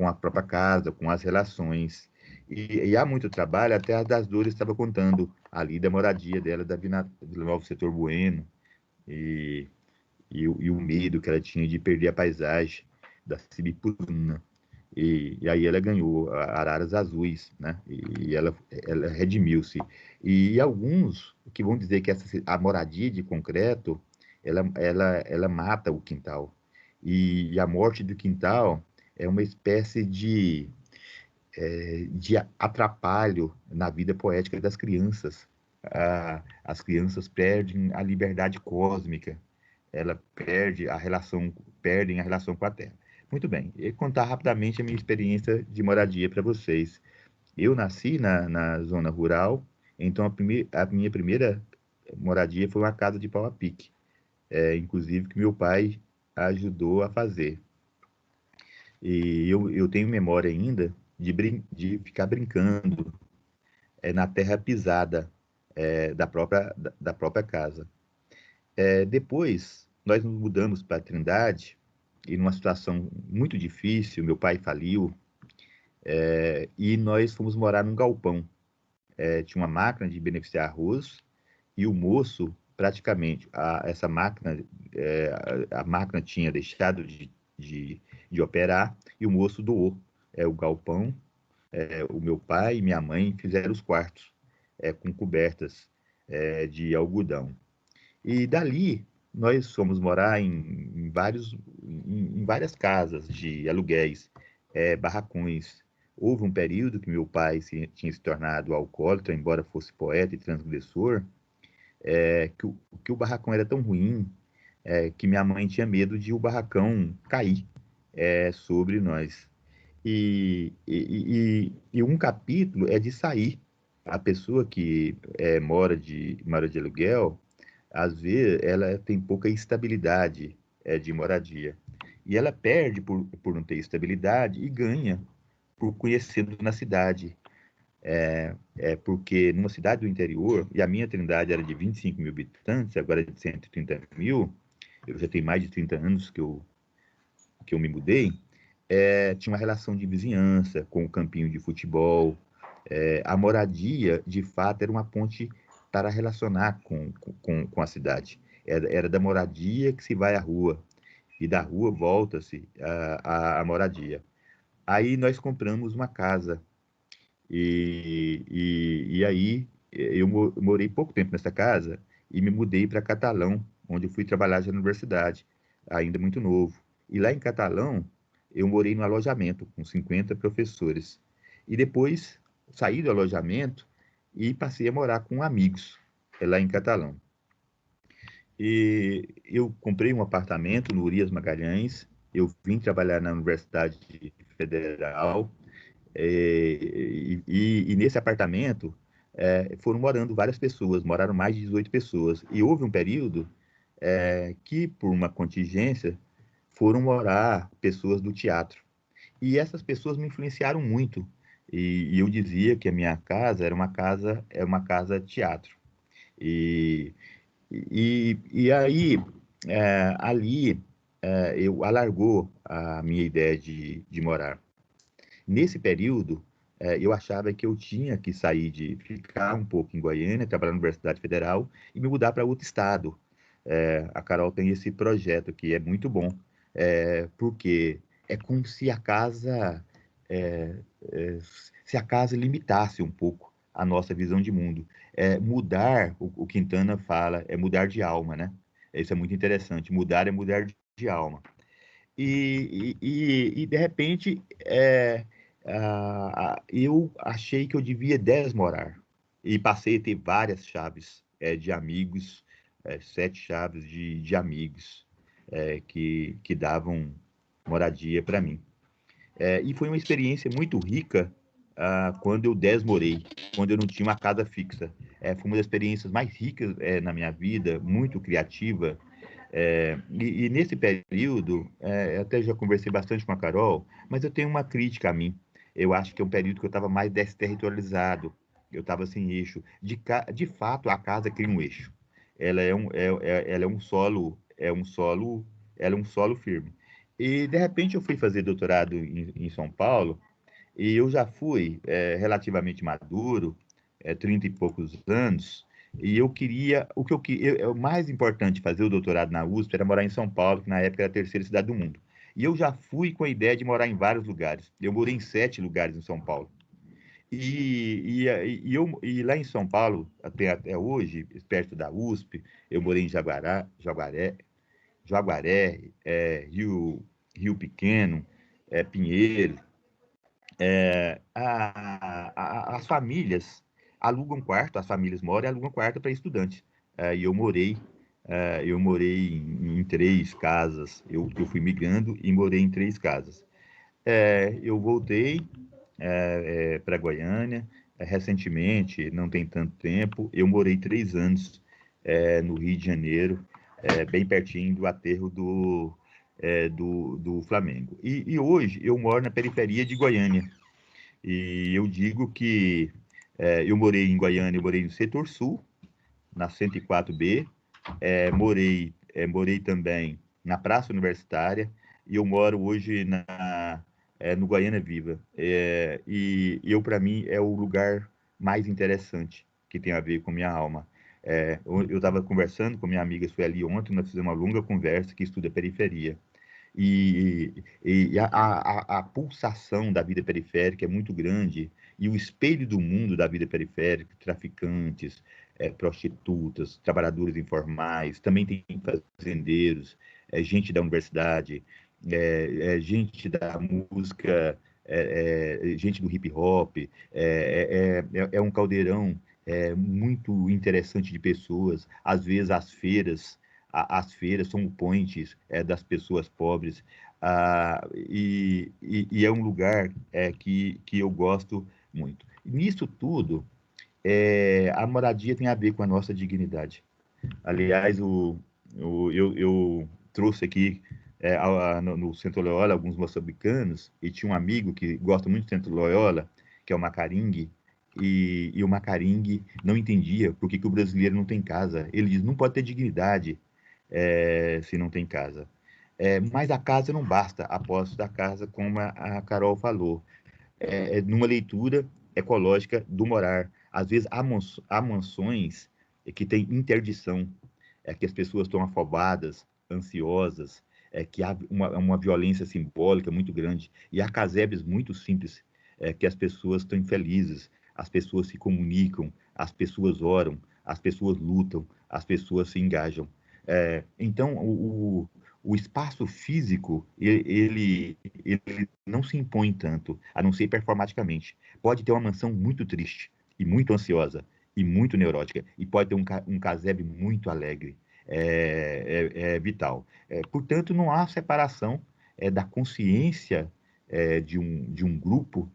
Speaker 2: a própria casa, com as relações. E há muito trabalho, até a das Dores estava contando ali da moradia dela, do Novo Setor Bueno, e o medo que ela tinha de perder a paisagem da Sibipuruna. E aí ela ganhou araras azuis, né? E ela redimiu-se. E alguns que vão dizer que a moradia de concreto, ela mata o quintal. E a morte do quintal é uma espécie de atrapalho na vida poética das crianças. As crianças perdem a liberdade cósmica, perdem a relação com a terra. Muito bem, e contar rapidamente a minha experiência de moradia para vocês. Eu nasci na zona rural, então a minha primeira moradia foi uma casa de pau a pique, inclusive que meu pai ajudou a fazer. E eu tenho memória ainda de ficar brincando na terra pisada da própria casa. Depois, nós nos mudamos para Trindade, e numa situação muito difícil, meu pai faliu, e nós fomos morar num galpão. Tinha uma máquina de beneficiar arroz, e o moço, praticamente, essa máquina, a máquina tinha deixado de operar, e o moço doou o galpão. O meu pai e minha mãe fizeram os quartos com cobertas de algodão. E dali nós fomos morar em várias casas de aluguéis, barracões. Houve um período que meu pai tinha se tornado alcoólatra, embora fosse poeta e transgressor, que o barracão era tão ruim que minha mãe tinha medo de o barracão cair sobre nós. E um capítulo é de sair. A pessoa que mora de aluguel, às vezes, ela tem pouca estabilidade de moradia. E ela perde por não ter estabilidade e ganha por conhecer na cidade. Porque numa cidade do interior, e a minha Trindade era de 25 mil habitantes, agora é de 130 mil, eu já tenho mais de 30 anos que eu me mudei, tinha uma relação de vizinhança com o campinho de futebol, A moradia, de fato, era uma ponte para relacionar com a cidade. Era da moradia que se vai à rua, e da rua volta-se a moradia. Aí nós compramos uma casa, e aí eu morei pouco tempo nessa casa e me mudei para Catalão, onde eu fui trabalhar já na universidade, ainda muito novo. E lá em Catalão, eu morei no alojamento com 50 professores. E depois saí do alojamento e passei a morar com amigos lá em Catalão. E eu comprei um apartamento no Urias Magalhães, eu vim trabalhar na Universidade Federal, e nesse apartamento foram morando várias pessoas, moraram mais de 18 pessoas. E houve um período que, por uma contingência, foram morar pessoas do teatro. E essas pessoas me influenciaram muito. E eu dizia que a minha casa é uma casa teatro. E, e aí, ali, eu alargou a minha ideia de morar. Nesse período, eu achava que eu tinha que sair de ficar um pouco em Goiânia, trabalhar na Universidade Federal e me mudar para outro estado. A Carol tem esse projeto que é muito bom, porque é como se a casa, é, é, se a casa limitasse um pouco a nossa visão de mundo. Mudar, o Quintana fala, é mudar de alma, né? Isso é muito interessante. Mudar é mudar de alma. E de repente, eu achei que eu devia desmorar. E passei a ter várias chaves de amigos, 7 chaves de amigos que davam moradia para mim. E foi uma experiência muito rica quando eu desmorei, quando eu não tinha uma casa fixa. Foi uma das experiências mais ricas na minha vida, muito criativa, e nesse período, até já conversei bastante com a Carol, mas eu tenho uma crítica a mim. Eu acho que é um período que eu estava mais desterritorializado, eu estava sem eixo. De fato, a casa cria um eixo. Ela é um solo, ela é um solo firme. E de repente eu fui fazer doutorado em São Paulo e eu já fui relativamente maduro, 30 e poucos anos, e eu queria, o mais importante fazer o doutorado na USP era morar em São Paulo, que na época era a terceira cidade do mundo. E eu já fui com a ideia de morar em vários lugares. Eu morei em 7 lugares em São Paulo. E lá em São Paulo, até hoje, perto da USP, eu morei em Jaguaré, Rio Pequeno, Pinheiro. As famílias alugam quarto, as famílias moram e alugam quarto para estudantes. E eu morei em 3 casas. Eu fui migrando e morei em 3 casas. Eu voltei para Goiânia recentemente, não tem tanto tempo. Eu morei 3 anos no Rio de Janeiro, bem pertinho do aterro do Flamengo. E hoje eu moro na periferia de Goiânia. E eu digo que eu morei em Goiânia, eu morei no setor sul, na 104B, morei também na Praça Universitária, e eu moro hoje no Goiânia Viva. E para mim, é o lugar mais interessante que tem a ver com minha alma. Eu estava conversando com minha amiga Sueli ontem, nós fizemos uma longa conversa que estuda periferia. A pulsação da vida periférica é muito grande, e o espelho do mundo da vida periférica, traficantes, prostitutas, trabalhadores informais, também tem fazendeiros, gente da universidade, gente da música, gente do hip hop, é um caldeirão muito interessante de pessoas. Às vezes as feiras são pontes das pessoas pobres, e é um lugar que eu gosto muito. Nisso tudo, a moradia tem a ver com a nossa dignidade. Aliás, eu trouxe aqui no Centro Loyola alguns moçambicanos, e tinha um amigo que gosta muito do Centro Loyola, que é o Macaringue, e o Macaringue não entendia por que o brasileiro não tem casa. Ele diz, não pode ter dignidade se não tem casa. Mas a casa não basta, a posse da casa, como a Carol falou. Numa leitura, ecológica do morar. Às vezes, há mansões que têm interdição, que as pessoas estão afobadas, ansiosas, que há uma violência simbólica muito grande, e há casebres muito simples, que as pessoas estão infelizes, as pessoas se comunicam, as pessoas oram, as pessoas lutam, as pessoas se engajam. Então, o espaço físico, ele não se impõe tanto, a não ser performaticamente. Pode ter uma mansão muito triste, e muito ansiosa, e muito neurótica, e pode ter um casebre muito alegre, vital. Portanto, não há separação da consciência de um grupo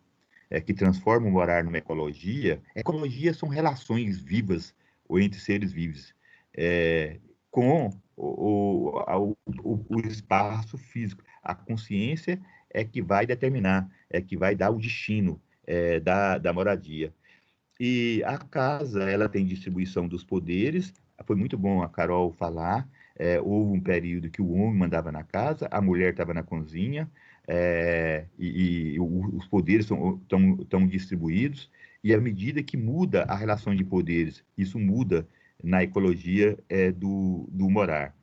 Speaker 2: que transforma o morar numa ecologia. Ecologia são relações vivas ou entre seres vivos, com o espaço físico. A consciência é que vai determinar, é que vai dar o destino da moradia. E a casa, ela tem distribuição dos poderes. Foi muito bom a Carol falar. Houve um período que o homem mandava na casa, a mulher estava na cozinha, e os poderes estão distribuídos. E à medida que muda a relação de poderes, isso muda na ecologia do morar.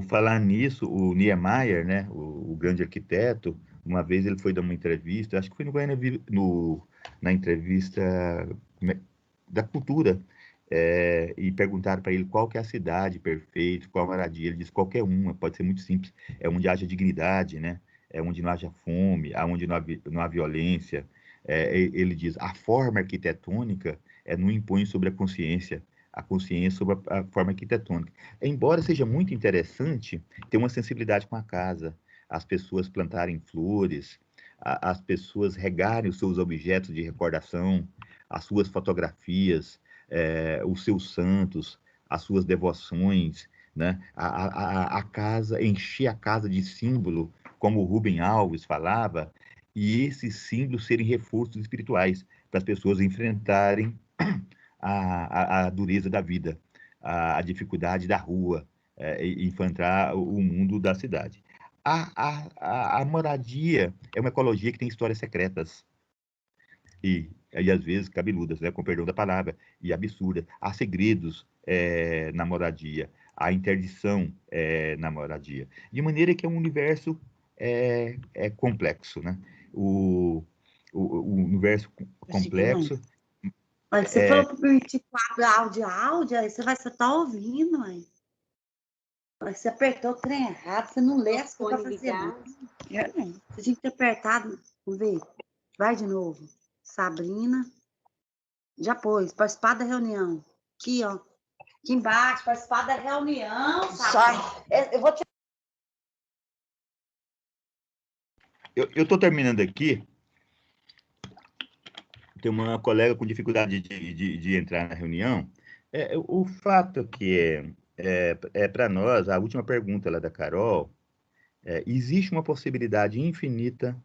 Speaker 2: Falar nisso, o Niemeyer, né, o grande arquiteto, uma vez ele foi dar uma entrevista, acho que foi na entrevista da cultura, e perguntaram para ele qual que é a cidade perfeita, qual a moradia. Ele disse qualquer uma, pode ser muito simples, onde haja dignidade, né? Onde não haja fome, onde não há violência. Ele diz, a forma arquitetônica não impõe sobre a consciência sobre a forma arquitetônica. Embora seja muito interessante ter uma sensibilidade com a casa, as pessoas plantarem flores, as pessoas regarem os seus objetos de recordação, as suas fotografias, os seus santos, as suas devoções, né? A casa, encher a casa de símbolo, como o Rubem Alves falava, e esses símbolos serem reforços espirituais para as pessoas enfrentarem a dureza da vida, a dificuldade da rua, e enfrentar o mundo da cidade. A moradia é uma ecologia que tem histórias secretas e às vezes cabeludas, né, com perdão da palavra, e absurdas. Há segredos na moradia, há interdição na moradia, de maneira que é um universo complexo, né? O universo complexo.
Speaker 4: Mas você falou para o 24 áudio, aí você vai só estar ouvindo, mãe. Mas você apertou o trem errado, você não lê as que eu tô fazendo. Você tinha que ter apertado, vamos ver. Vai de novo. Sabrina. Já pôs, participar da reunião. Aqui, ó. Aqui embaixo, participar da reunião, sabe? Eu vou te...
Speaker 2: Eu estou terminando aqui. Tem uma colega com dificuldade de entrar na reunião. O fato que para nós, a última pergunta lá da Carol, existe uma possibilidade infinita,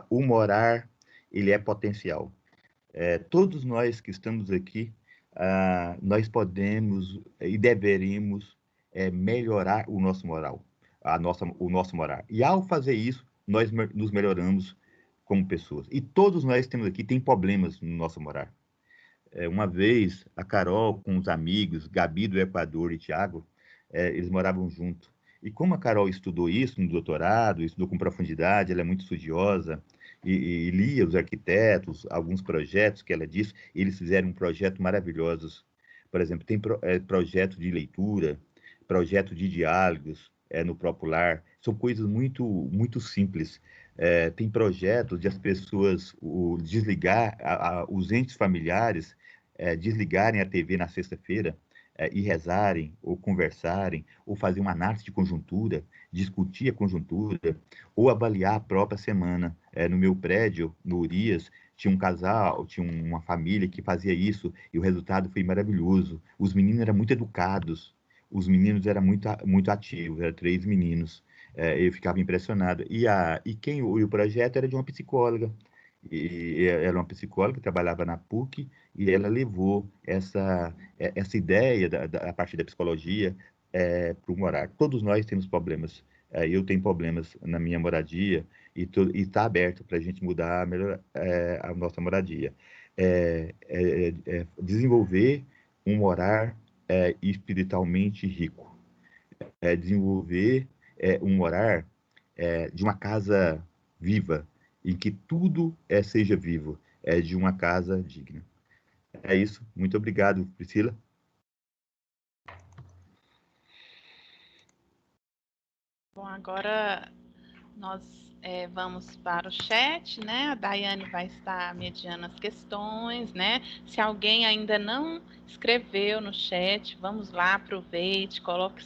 Speaker 2: o morar, ele é potencial. Todos nós que estamos aqui, nós podemos e deveríamos melhorar o nosso moral, o nosso morar. E ao fazer isso, nós nos melhoramos como pessoas. E todos nós temos aqui, tem problemas no nosso morar. Uma vez, a Carol com os amigos, Gabi do Equador e Tiago, eles moravam juntos. E como a Carol estudou isso no doutorado, estudou com profundidade, ela é muito estudiosa, e lia os arquitetos, alguns projetos que ela disse, eles fizeram um projeto maravilhosos. Por exemplo, tem projeto de leitura, projeto de diálogos no próprio lar, são coisas muito, muito simples. Tem projetos de as pessoas desligar, os entes familiares desligarem a TV na sexta-feira e rezarem, ou conversarem, ou fazer uma análise de conjuntura, discutir a conjuntura, ou avaliar a própria semana. No meu prédio, no Urias, tinha um casal, tinha uma família que fazia isso, e o resultado foi maravilhoso. Os meninos eram muito educados, os meninos eram muito ativos, eram 3 meninos. Eu ficava impressionado. E o projeto era de uma psicóloga, e era uma psicóloga que trabalhava na PUC, e ela levou essa ideia a partir da psicologia para o morar. Todos nós temos problemas. Eu tenho problemas na minha moradia, e está aberto para a gente mudar a nossa moradia. Desenvolver um morar espiritualmente rico. Desenvolver um morar de uma casa viva, em que tudo seja vivo, de uma casa digna. É isso. Muito obrigado, Priscila.
Speaker 1: Bom, agora nós vamos para o chat, né? A Daiane vai estar mediando as questões, né? Se alguém ainda não escreveu no chat, vamos lá, aproveite, coloque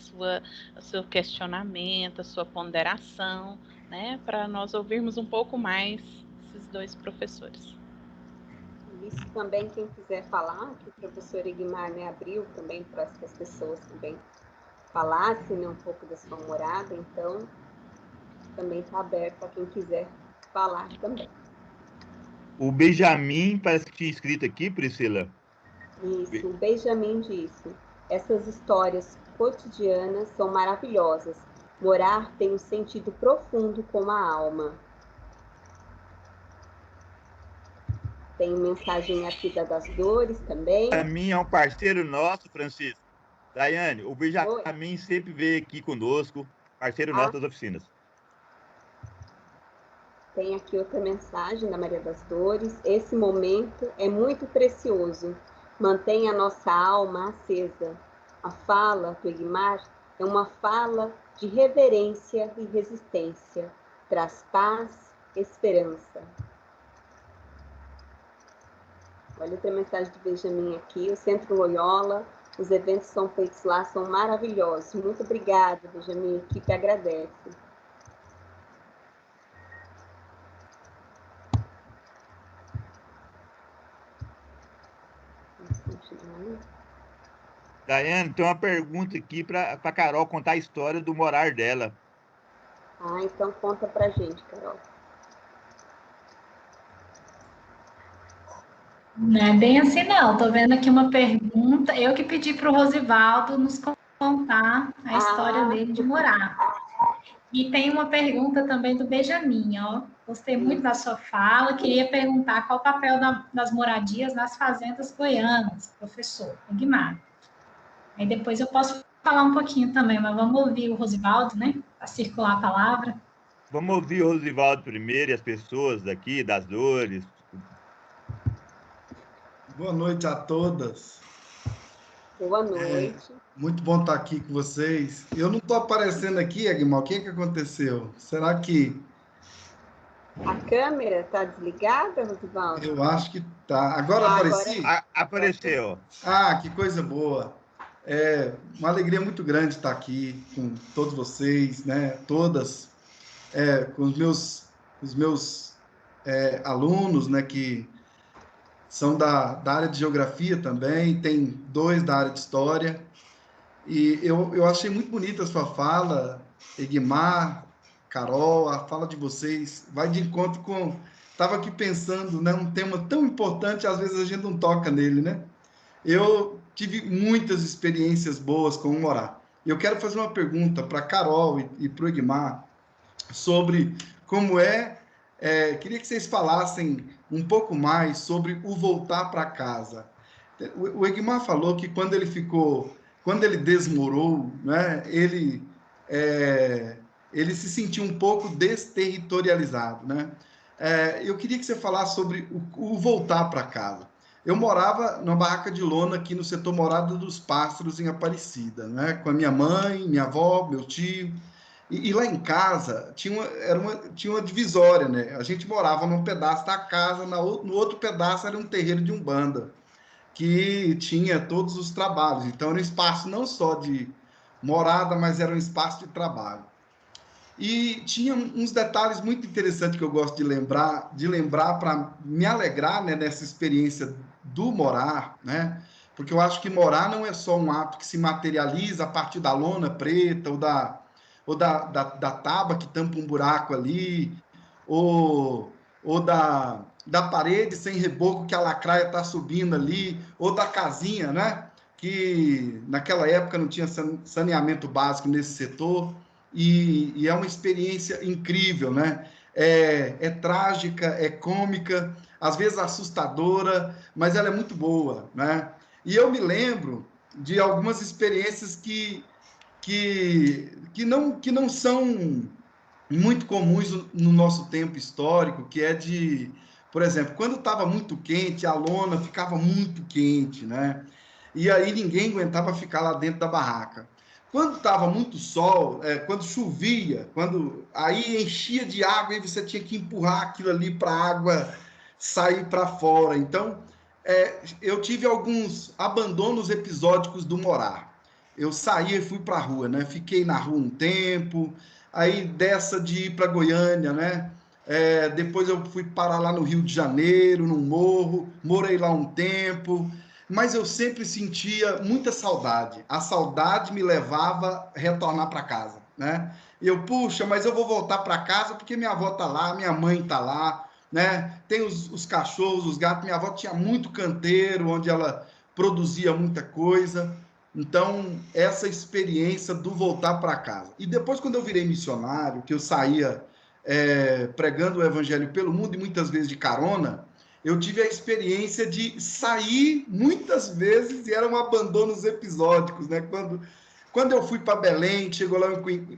Speaker 1: o seu questionamento, a sua ponderação, né? Para nós ouvirmos um pouco mais esses dois professores.
Speaker 5: Isso também, quem quiser falar, que o professor Egmar, né, abriu também para que as pessoas também falassem, né, um pouco da sua morada, então também está aberto para quem quiser falar também.
Speaker 2: O Benjamin parece que tinha escrito aqui, Priscila.
Speaker 5: Isso, o Benjamin disse: essas histórias cotidianas são maravilhosas. Morar tem um sentido profundo com a alma. Tem mensagem aqui das Dores também.
Speaker 2: Benjamin é um parceiro nosso, Francisco. Daiane, o Benjamin sempre veio aqui conosco, parceiro nosso das oficinas.
Speaker 5: Tem aqui outra mensagem da Maria das Dores. Esse momento é muito precioso. Mantém a nossa alma acesa. A fala do Egmar é uma fala de reverência e resistência. Traz paz, esperança. Olha outra mensagem do Benjamin aqui. O Centro Loyola, os eventos que são feitos lá são maravilhosos. Muito obrigada, Benjamin. A equipe agradece.
Speaker 2: Daiane, tem uma pergunta aqui para a Carol contar a história do morar dela.
Speaker 5: Ah, então conta pra gente, Carol.
Speaker 3: Não é bem assim, não. Estou vendo aqui uma pergunta. Eu que pedi para o Rosivaldo nos contar a história dele de morar. E tem uma pergunta também do Benjamin, ó. Gostei muito da sua fala. Queria perguntar qual o papel das moradias nas fazendas goianas, professor Egmar. Aí depois eu posso falar um pouquinho também, mas vamos ouvir o Rosivaldo, né? Para circular a palavra.
Speaker 2: Vamos ouvir o Rosivaldo primeiro e as pessoas daqui, das Dores.
Speaker 6: Boa noite a todas.
Speaker 5: Boa noite.
Speaker 6: Muito bom estar aqui com vocês. Eu não estou aparecendo aqui, Egmar. O que aconteceu? Será que...
Speaker 5: A câmera está desligada, Rosivaldo?
Speaker 6: Eu acho que tá. Agora apareci?
Speaker 2: Apareceu.
Speaker 6: Ah, que coisa boa. É uma alegria muito grande estar aqui com todos vocês, né? Todas, com os meus alunos, né? Que são da área de geografia também, tem 2 da área de história. E eu achei muito bonita a sua fala, Egmar, Carol, a fala de vocês vai de encontro com... Estava aqui pensando, né? Um tema tão importante, às vezes a gente não toca nele, né? Eu tive muitas experiências boas com o morar. Eu quero fazer uma pergunta para a Carol e para o Egmar sobre como queria que vocês falassem um pouco mais sobre o voltar para casa. O Egmar falou que quando ele desmorou, né, ele se sentiu um pouco desterritorializado, né? Eu queria que você falasse sobre o voltar para casa. Eu morava numa barraca de lona aqui no setor Morada dos Pássaros, em Aparecida, né? Com a minha mãe, minha avó, meu tio. E lá em casa tinha uma divisória, né? A gente morava num pedaço da casa, no outro pedaço era um terreiro de umbanda, que tinha todos os trabalhos. Então era um espaço não só de morada, mas era um espaço de trabalho. E tinha uns detalhes muito interessantes que eu gosto de lembrar para me alegrar, né, nessa experiência do morar, né? Porque eu acho que morar não é só um ato que se materializa a partir da lona preta ou da tábua que tampa um buraco ali, ou da parede sem reboco que a lacraia está subindo ali, ou da casinha, né? Que naquela época não tinha saneamento básico nesse setor. E é uma experiência incrível, né? é trágica, é cômica, às vezes assustadora, mas ela é muito boa, né? E eu me lembro de algumas experiências que não são muito comuns no nosso tempo histórico, que é de, por exemplo, quando estava muito quente, a lona ficava muito quente, né? E aí ninguém aguentava ficar lá dentro da barraca. Quando estava muito sol, quando chovia, aí enchia de água e você tinha que empurrar aquilo ali para a água sair para fora. Então, eu tive alguns abandonos episódicos do morar. Eu saí e fui para a rua, né? Fiquei na rua um tempo, aí dessa de ir para Goiânia, né? Depois eu fui parar lá no Rio de Janeiro, num morro, morei lá um tempo, mas eu sempre sentia muita saudade. A saudade me levava a retornar para casa, né? Puxa, mas eu vou voltar para casa porque minha avó tá lá, minha mãe tá lá, né? Tem os cachorros, os gatos. Minha avó tinha muito canteiro, onde ela produzia muita coisa. Então, essa experiência do voltar para casa. E depois, quando eu virei missionário, que eu saía pregando o evangelho pelo mundo e muitas vezes de carona, eu tive a experiência de sair muitas vezes e eram abandonos episódicos, né? Quando eu fui para Belém, chegou lá,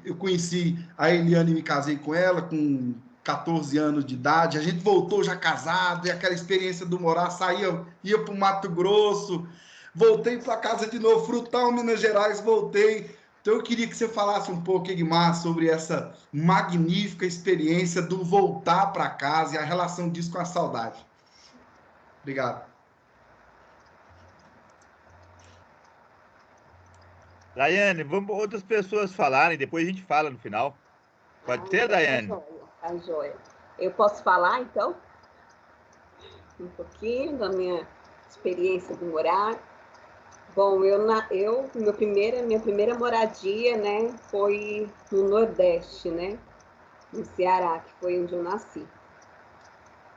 Speaker 6: eu conheci a Eliane e me casei com ela com 14 anos de idade. A gente voltou já casado, e aquela experiência do morar, ia para o Mato Grosso, voltei para casa de novo, Frutal, Minas Gerais, voltei. Então eu queria que você falasse um pouco, Egmar, sobre essa magnífica experiência do voltar para casa e a relação disso com a saudade. Obrigado.
Speaker 2: Daiane, vamos outras pessoas falarem, depois a gente fala no final. Pode ser, Daiane?
Speaker 5: Tá joia. Eu posso falar, então? Um pouquinho da minha experiência do morar. Bom, minha primeira moradia, né, foi no Nordeste, né, no Ceará, que foi onde eu nasci.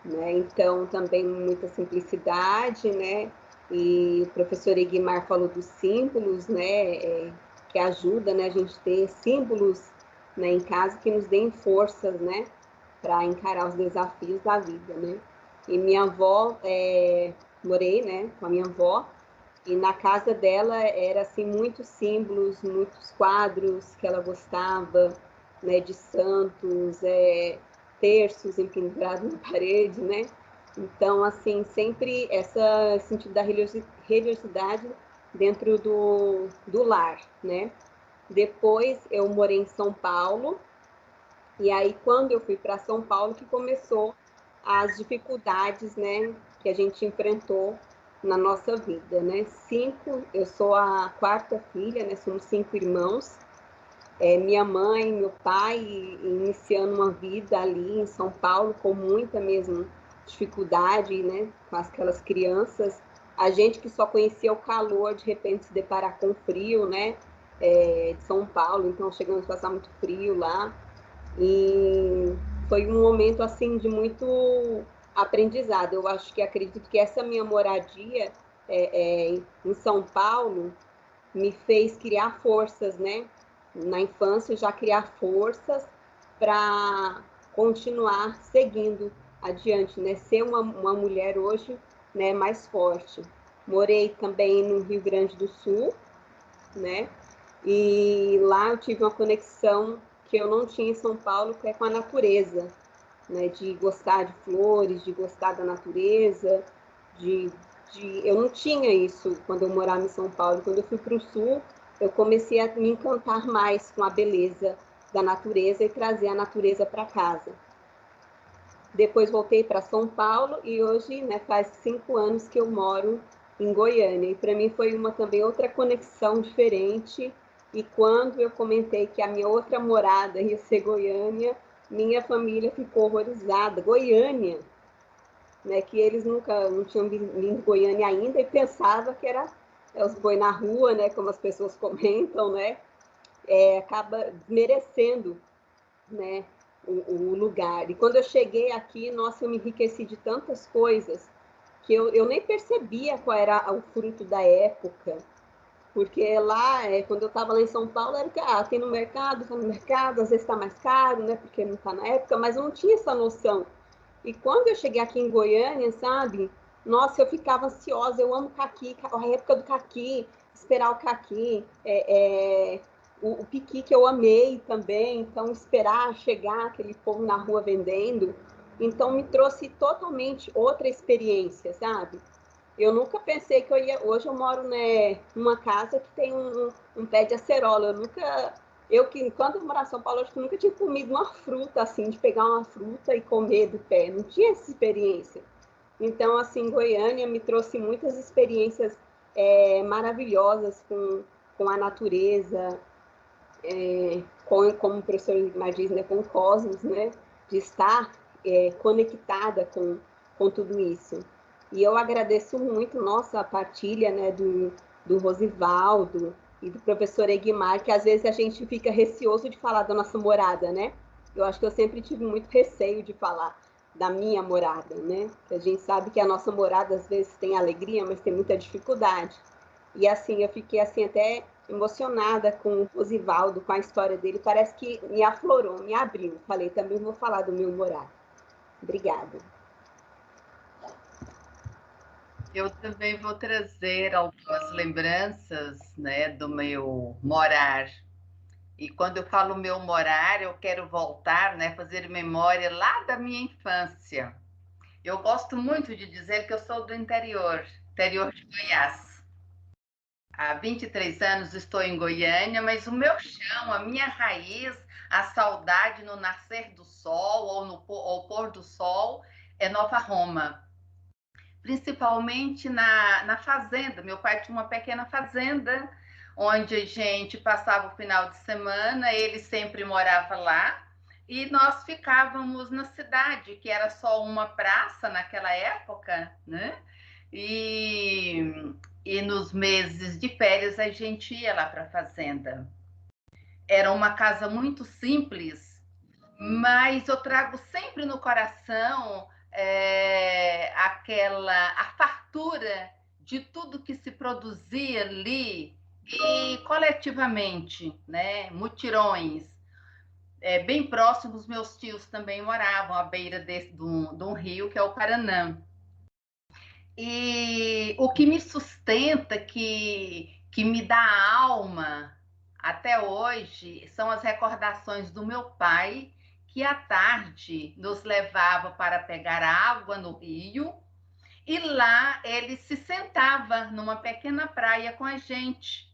Speaker 5: Né? Então, também muita simplicidade, né? E o professor Egmar falou dos símbolos, né? Que ajuda, né, a gente ter símbolos, né, em casa que nos deem forças, né, para encarar os desafios da vida, né? E minha avó, morei, né, com a minha avó, e na casa dela era assim muitos símbolos, muitos quadros que ela gostava, né, de santos, terços pendurados na parede, né? Então, assim, sempre esse sentido da religiosidade dentro do lar, né? Depois eu morei em São Paulo, e aí quando eu fui para São Paulo que começou as dificuldades, né, que a gente enfrentou na nossa vida, né? Eu sou a quarta filha, né? Somos 5 irmãos. Minha mãe, meu pai, iniciando uma vida ali em São Paulo com muita mesmo dificuldade, né? Com aquelas crianças. A gente que só conhecia o calor, de repente se deparar com o frio, né? De São Paulo, então chegamos a passar muito frio lá. E foi um momento assim de muito aprendizado. Eu acredito que essa minha moradia em São Paulo me fez criar forças, né? Na infância, já criar forças para continuar seguindo adiante, né? Ser uma mulher hoje, né, mais forte. Morei também no Rio Grande do Sul, né? E lá eu tive uma conexão que eu não tinha em São Paulo, que é com a natureza, né? De gostar de flores, de gostar da natureza, eu não tinha isso quando eu morava em São Paulo. Quando eu fui para o Sul, eu comecei a me encantar mais com a beleza da natureza e trazer a natureza para casa. Depois voltei para São Paulo e hoje, né, faz 5 anos que eu moro em Goiânia. E para mim foi também outra conexão diferente. E quando eu comentei que a minha outra morada ia ser Goiânia, minha família ficou horrorizada. Goiânia, né, que eles não tinham vindo Goiânia ainda e pensava que era os boi na rua, né, como as pessoas comentam, né, acaba desmerecendo, né, o lugar. E quando eu cheguei aqui, nossa, eu me enriqueci de tantas coisas que eu nem percebia qual era o fruto da época, Porque lá, quando eu estava lá em São Paulo, era que tem no mercado, às vezes está mais caro, né? Porque não está na época, mas eu não tinha essa noção. E quando eu cheguei aqui em Goiânia, sabe? Nossa, eu ficava ansiosa, eu amo caqui, a época do caqui, esperar o caqui, o piqui que eu amei também, então esperar chegar aquele povo na rua vendendo, então me trouxe totalmente outra experiência, sabe? Eu nunca pensei que eu ia. Hoje eu moro, né, numa casa que tem um pé de acerola. Quando eu morava em São Paulo, acho que eu nunca tinha comido uma fruta assim, de pegar uma fruta e comer do pé. Não tinha essa experiência. Então, assim, Goiânia me trouxe muitas experiências maravilhosas com a natureza, como o professor Mar diz, né, com o cosmos, né, de estar conectada com tudo isso. E eu agradeço muito, nossa, a partilha, né, do Rosivaldo e do professor Egmar, que às vezes a gente fica receoso de falar da nossa morada, né? Eu acho que eu sempre tive muito receio de falar da minha morada, né? Que a gente sabe que a nossa morada às vezes tem alegria, mas tem muita dificuldade. E assim, eu fiquei assim até emocionada com o Rosivaldo, com a história dele. Parece que me aflorou, me abriu. Falei, também vou falar do meu morar. Obrigada.
Speaker 7: Eu também vou trazer algumas lembranças, né, do meu morar. E quando eu falo meu morar, eu quero voltar, né, fazer memória lá da minha infância. Eu gosto muito de dizer que eu sou do interior de Goiás. Há 23 anos estou em Goiânia, mas o meu chão, a minha raiz, a saudade no nascer do sol ou no pôr do sol é Nova Roma. Principalmente na fazenda. Meu pai tinha uma pequena fazenda, onde a gente passava o final de semana, ele sempre morava lá, e nós ficávamos na cidade, que era só uma praça naquela época, né? E nos meses de férias a gente ia lá para a fazenda. Era uma casa muito simples, mas eu trago sempre no coração a fartura de tudo que se produzia ali e coletivamente, né? Mutirões. Bem próximos, meus tios também moravam à beira de um rio, que é o Paranã. E o que me sustenta, que me dá alma até hoje, são as recordações do meu pai, que à tarde nos levava para pegar água no rio, e lá ele se sentava numa pequena praia com a gente,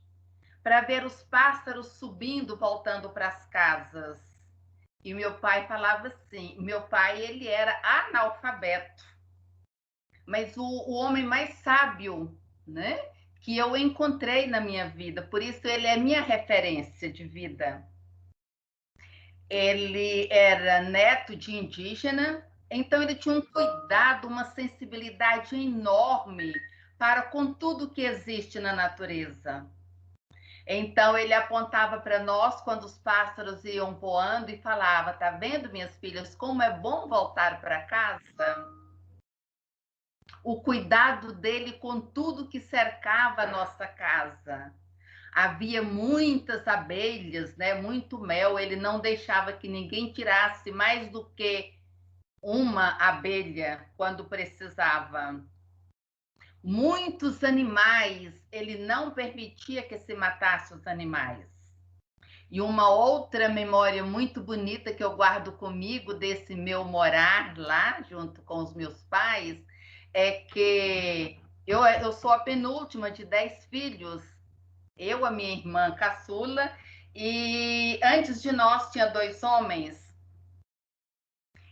Speaker 7: para ver os pássaros subindo, voltando para as casas. E meu pai falava assim, meu pai ele era analfabeto, mas o homem mais sábio, né, que eu encontrei na minha vida, por isso ele é minha referência de vida. Ele era neto de indígena, então ele tinha um cuidado, uma sensibilidade enorme para com tudo que existe na natureza. Então ele apontava para nós quando os pássaros iam voando e falava: "Tá vendo, minhas filhas, como é bom voltar para casa?" O cuidado dele com tudo que cercava a nossa casa. Havia muitas abelhas, né? Muito mel, ele não deixava que ninguém tirasse mais do que uma abelha quando precisava. Muitos animais, ele não permitia que se matasse os animais. E uma outra memória muito bonita que eu guardo comigo desse meu morar lá, junto com os meus pais, é que eu sou a penúltima de 10 filhos, eu, a minha irmã caçula, e antes de nós tinha 2 homens,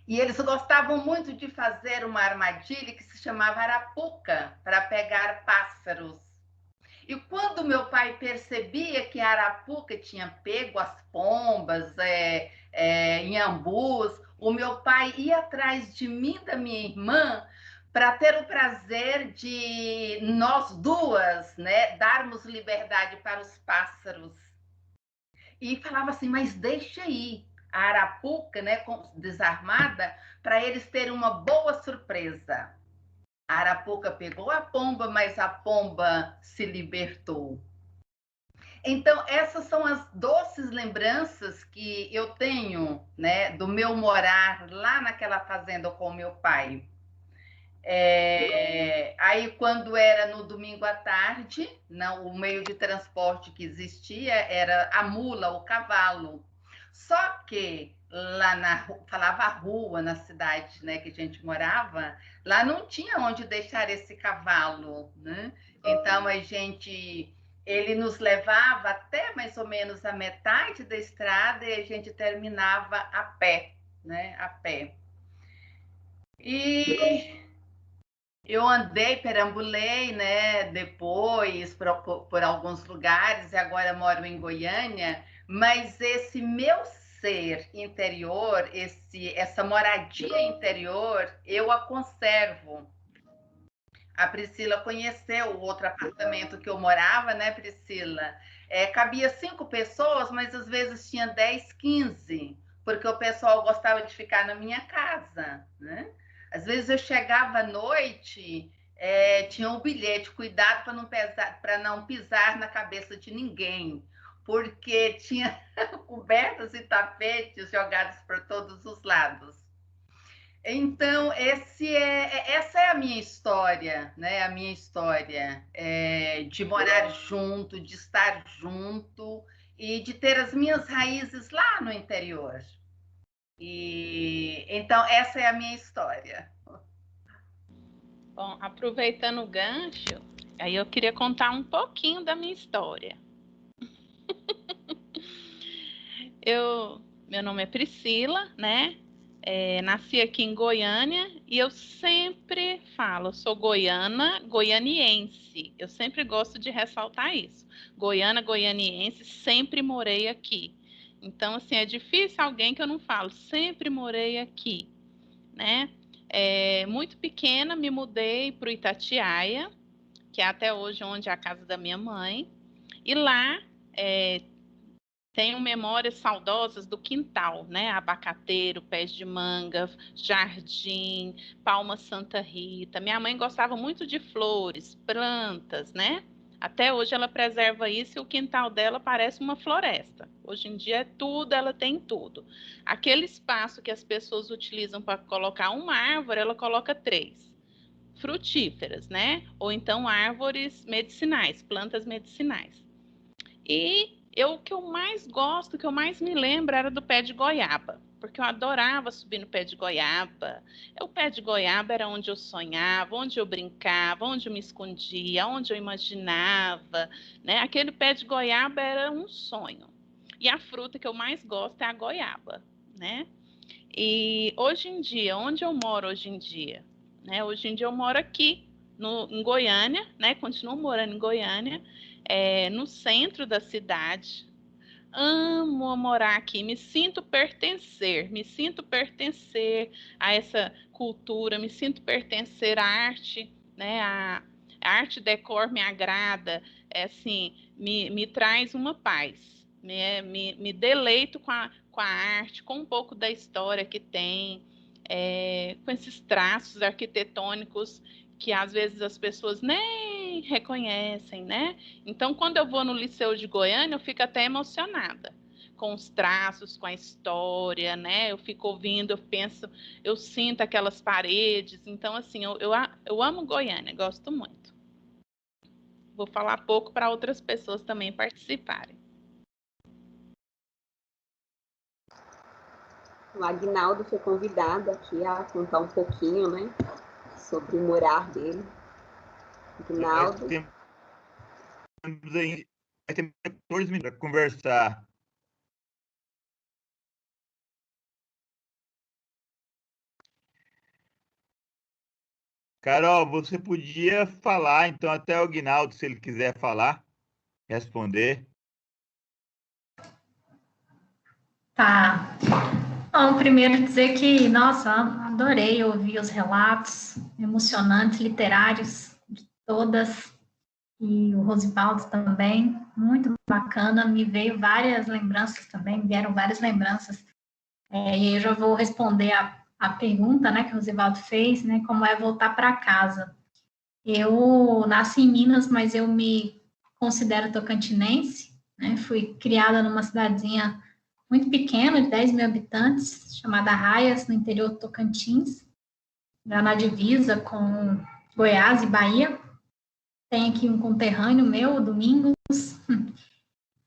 Speaker 7: e eles gostavam muito de fazer uma armadilha que se chamava arapuca, para pegar pássaros. E quando meu pai percebia que a arapuca tinha pego as pombas, inhambus, o meu pai ia atrás de mim e da minha irmã para ter o prazer de nós duas, né, darmos liberdade para os pássaros. E falava assim, mas deixa aí a arapuca, né, desarmada, para eles terem uma boa surpresa. A arapuca pegou a pomba, mas a pomba se libertou. Então, essas são as doces lembranças que eu tenho, né, do meu morar lá naquela fazenda com o meu pai. Aí, quando era no domingo à tarde, não, o meio de transporte que existia era a mula, o cavalo. Só que lá falava rua na cidade, né, que a gente morava, lá não tinha onde deixar esse cavalo, né? Então ele nos levava até mais ou menos a metade da estrada e a gente terminava a pé, né? A pé. E eu perambulei, né, depois por alguns lugares, e agora moro em Goiânia, mas esse meu ser interior, essa moradia interior, eu a conservo. A Priscila conheceu o outro apartamento que eu morava, né, Priscila? Cabia 5 pessoas, mas às vezes tinha 10, 15, porque o pessoal gostava de ficar na minha casa, né? Às vezes eu chegava à noite, tinha um bilhete, cuidado para não pisar na cabeça de ninguém, porque tinha cobertas e tapetes jogados por todos os lados. Então, essa é a minha história, né? A minha história de morar junto, de estar junto e de ter as minhas raízes lá no interior. Então, essa é a minha história.
Speaker 1: Bom, aproveitando o gancho, aí eu queria contar um pouquinho da minha história. Meu nome é Priscila, né? Nasci aqui em Goiânia e eu sempre falo, eu sou goianiense. Eu sempre gosto de ressaltar isso. Goianiense, sempre morei aqui. Então, assim, é difícil alguém que eu não falo, sempre morei aqui, né? Muito pequena, me mudei para o Itatiaia, que é até hoje onde é a casa da minha mãe. E lá tenho memórias saudosas do quintal, né? Abacateiro, pés de manga, jardim, Palma Santa Rita. Minha mãe gostava muito de flores, plantas, né? Até hoje ela preserva isso e o quintal dela parece uma floresta. Hoje em dia é tudo, ela tem tudo. Aquele espaço que as pessoas utilizam para colocar uma árvore, ela coloca 3. Frutíferas, né? Ou então árvores medicinais, plantas medicinais. E o que eu mais gosto, o que eu mais me lembro era do pé de goiaba, porque eu adorava subir no pé de goiaba. O pé de goiaba era onde eu sonhava, onde eu brincava, onde eu me escondia, onde eu imaginava, né? Aquele pé de goiaba era um sonho. E a fruta que eu mais gosto é a goiaba, né? E hoje em dia, onde eu moro hoje em dia? Né? Hoje em dia eu moro aqui em Goiânia, né? Continuo morando em Goiânia, no centro da cidade. Amo morar aqui, me sinto pertencer a essa cultura, me sinto pertencer à arte, né? A arte decor me agrada, assim, me traz uma paz, me deleito com a arte, com um pouco da história que tem, com esses traços arquitetônicos que às vezes as pessoas nem reconhecem, né? Então, quando eu vou no Liceu de Goiânia, eu fico até emocionada com os traços, com a história, né? Eu fico ouvindo, eu penso, eu sinto aquelas paredes. Então, assim, eu amo Goiânia, gosto muito. Vou falar pouco para outras pessoas também participarem.
Speaker 5: O Aguinaldo foi convidado aqui a contar um pouquinho, né, sobre o morar dele. Aguinaldo.
Speaker 2: Temos 14 minutos para conversar. Carol, você podia falar, então, até o Aguinaldo, se ele quiser falar, responder.
Speaker 3: Tá. Bom, primeiro dizer que, nossa, adorei ouvir os relatos emocionantes, literários de todas, e o Rosivaldo também, muito bacana, me veio várias lembranças também, vieram várias lembranças, e eu já vou responder a pergunta, né, que o Rosivaldo fez, né, como é voltar para casa. Eu nasci em Minas, mas eu me considero tocantinense, né? Fui criada numa cidadezinha muito pequena, de 10 mil habitantes, chamada Arraias, no interior do Tocantins, já na divisa com Goiás e Bahia. Tem aqui um conterrâneo meu, Domingos,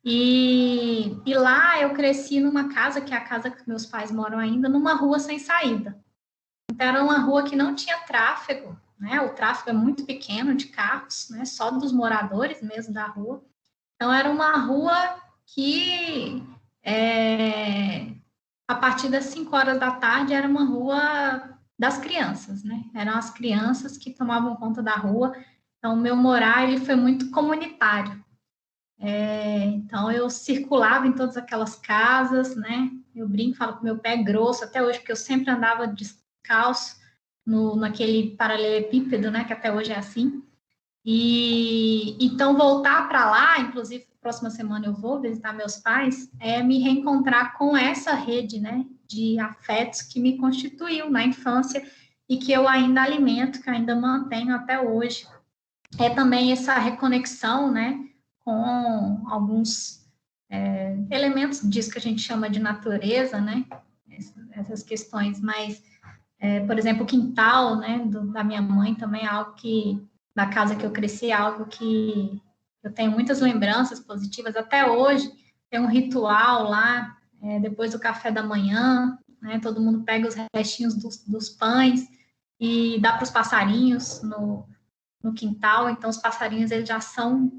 Speaker 3: e lá eu cresci numa casa, que é a casa que meus pais moram ainda, numa rua sem saída. Então, era uma rua que não tinha tráfego, né? O tráfego é muito pequeno de carros, né? Só dos moradores mesmo da rua. Então, era uma rua que, a partir das 5 horas da tarde, era uma rua das crianças, né? Eram as crianças que tomavam conta da rua. Então, o meu morar, ele foi muito comunitário. Então, eu circulava em todas aquelas casas, né? Eu brinco, falo que meu pé é grosso até hoje, porque eu sempre andava descalço naquele paralelepípedo, né? Que até hoje é assim. E então, voltar para lá, inclusive, próxima semana eu vou visitar meus pais, é me reencontrar com essa rede, né? De afetos que me constituiu na infância e que eu ainda alimento, que ainda mantenho até hoje. É também essa reconexão, né? Com alguns elementos disso que a gente chama de natureza, né? Essas questões mais, por exemplo, o quintal, né? Da minha mãe também é algo que, da casa que eu cresci, é algo que eu tenho muitas lembranças positivas. Até hoje, tem um ritual lá, depois do café da manhã, né? Todo mundo pega os restinhos dos pães e dá para os passarinhos no quintal. Então, os passarinhos, eles já são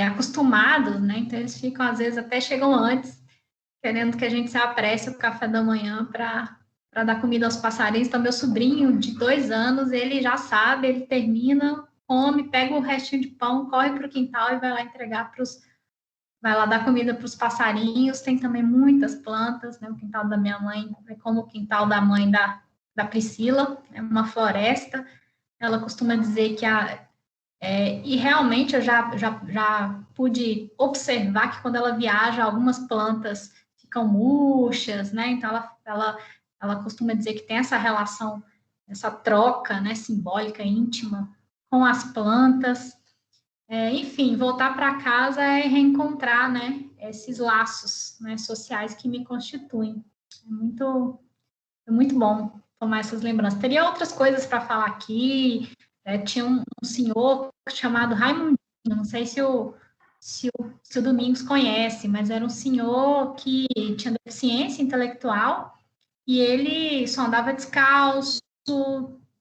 Speaker 3: acostumados, né? Então, eles ficam, às vezes, até chegam antes, querendo que a gente se apresse o café da manhã para dar comida aos passarinhos. Então, meu sobrinho, de 2 anos, ele já sabe, ele termina, come, pega o restinho de pão, corre para o quintal e vai lá entregar vai lá dar comida para os passarinhos. Tem também muitas plantas, né? O quintal da minha mãe é como o quintal da mãe da Priscila, é uma floresta. Ela costuma dizer que e realmente eu já pude observar que quando ela viaja, algumas plantas ficam murchas, né? Então, ela costuma dizer que tem essa relação, essa troca, né, simbólica, íntima com as plantas. Enfim, voltar para casa é reencontrar, né, esses laços, né, sociais que me constituem. É muito bom tomar essas lembranças. Teria outras coisas para falar aqui. Tinha um senhor chamado Raimundinho, não sei se o Domingos conhece, mas era um senhor que tinha deficiência intelectual e ele só andava descalço,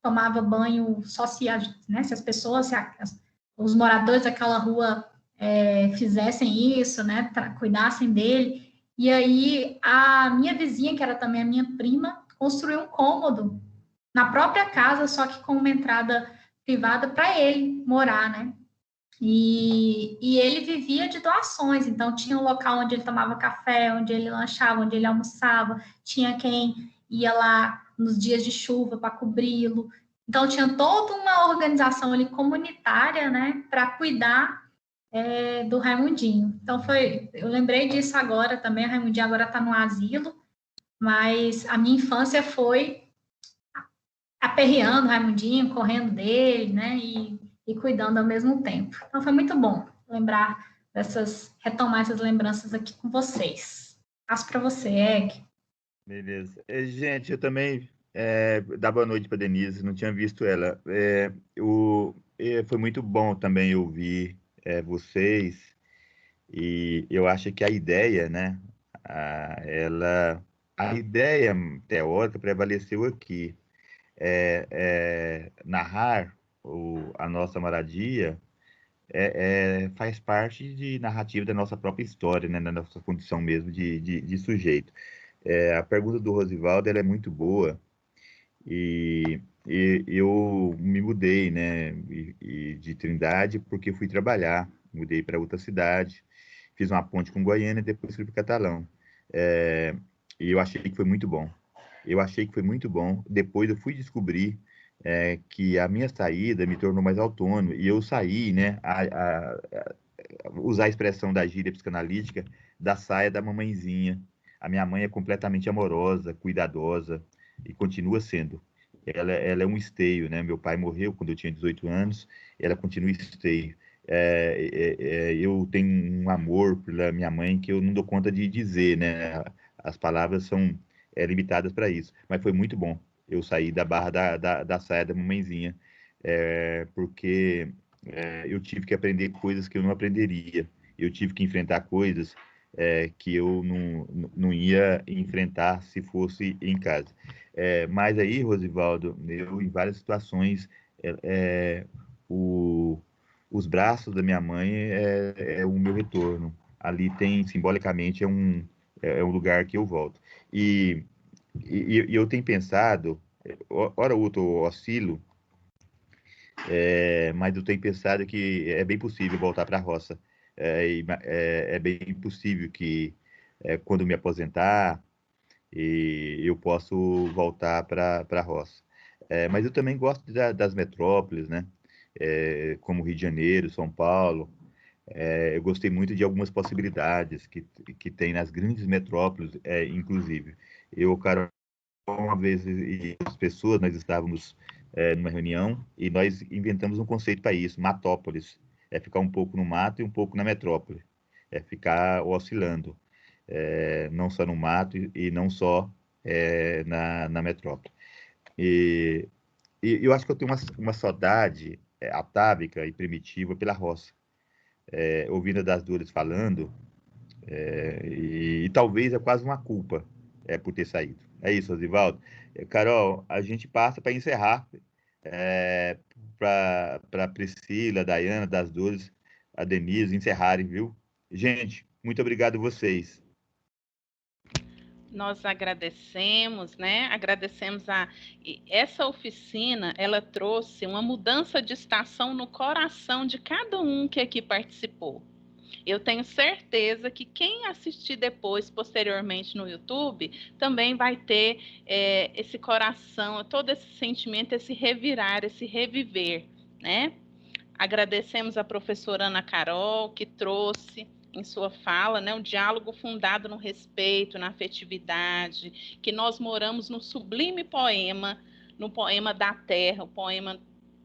Speaker 3: tomava banho só se as pessoas, os moradores daquela rua fizessem isso, né, cuidassem dele. E aí a minha vizinha, que era também a minha prima, construiu um cômodo na própria casa, só que com uma entrada privada para ele morar, né? E ele vivia de doações, então tinha um local onde ele tomava café, onde ele lanchava, onde ele almoçava, tinha quem ia lá nos dias de chuva para cobri-lo. Então tinha toda uma organização ali comunitária, né, para cuidar do Raimundinho. Então eu lembrei disso agora também. O Raimundinho agora está no asilo, mas a minha infância foi aperreando o Raimundinho, correndo dele, né, e cuidando ao mesmo tempo. Então, foi muito bom retomar essas lembranças aqui com vocês. Passo para você, Egg.
Speaker 2: Beleza. Gente, eu também dar boa noite para Denise, não tinha visto ela. Foi muito bom também ouvir vocês, e eu acho que a ideia, né, a ideia teórica prevaleceu aqui. Narrar a nossa moradia faz parte de narrativa da nossa própria história, né, da nossa condição mesmo de sujeito. A pergunta do Rosivaldo ela é muito boa, e eu me mudei, né, de Trindade porque fui trabalhar, mudei para outra cidade, fiz uma ponte com Goiânia e depois fui para Catalão. E eu achei que foi muito bom. Depois eu fui descobrir que a minha saída me tornou mais autônomo, e eu saí, né, usar a expressão da gíria psicanalítica, da saia da mamãezinha. A minha mãe é completamente amorosa, cuidadosa, e continua sendo. Ela é um esteio, né? Meu pai morreu quando eu tinha 18 anos, ela continua esteio. Eu tenho um amor pela minha mãe que eu não dou conta de dizer, né? As palavras são limitadas para isso. Mas foi muito bom eu sair da barra da saia da mamãezinha, porque eu tive que aprender coisas que eu não aprenderia. Eu tive que enfrentar coisas que eu não ia enfrentar se fosse em casa. Mas aí, Rosivaldo, eu em várias situações, os braços da minha mãe é o meu retorno. Ali tem, simbolicamente, é um lugar que eu volto. E eu tenho pensado, hora ou outra eu oscilo, mas eu tenho pensado que é bem possível voltar para a roça. É bem possível que, quando me aposentar, eu posso voltar para a roça. Mas eu também gosto das metrópoles, né? Como Rio de Janeiro, São Paulo. Eu gostei muito de algumas possibilidades que tem nas grandes metrópoles, inclusive. Eu, Carol, uma vez e as pessoas, nós estávamos numa reunião e nós inventamos um conceito para isso, matópolis. É ficar um pouco no mato e um pouco na metrópole. É ficar oscilando, não só no mato e não só na metrópole. E eu acho que eu tenho uma saudade atávica e primitiva pela roça. Ouvindo das Dores falando, e talvez é quase uma culpa por ter saído. É isso, Rosivaldo. Carol, a gente passa para encerrar, para Priscila, Dayana, das Dores, a Denise encerrarem, viu? Gente, muito obrigado a vocês.
Speaker 1: Nós agradecemos, né? Essa oficina, ela trouxe uma mudança de estação no coração de cada um que aqui participou. Eu tenho certeza que quem assistir depois, posteriormente no YouTube, também vai ter esse coração, todo esse sentimento, esse revirar, esse reviver, né? Agradecemos a professora Ana Carol, que trouxe em sua fala, né, um diálogo fundado no respeito, na afetividade, que nós moramos no sublime poema, no poema da Terra, o poema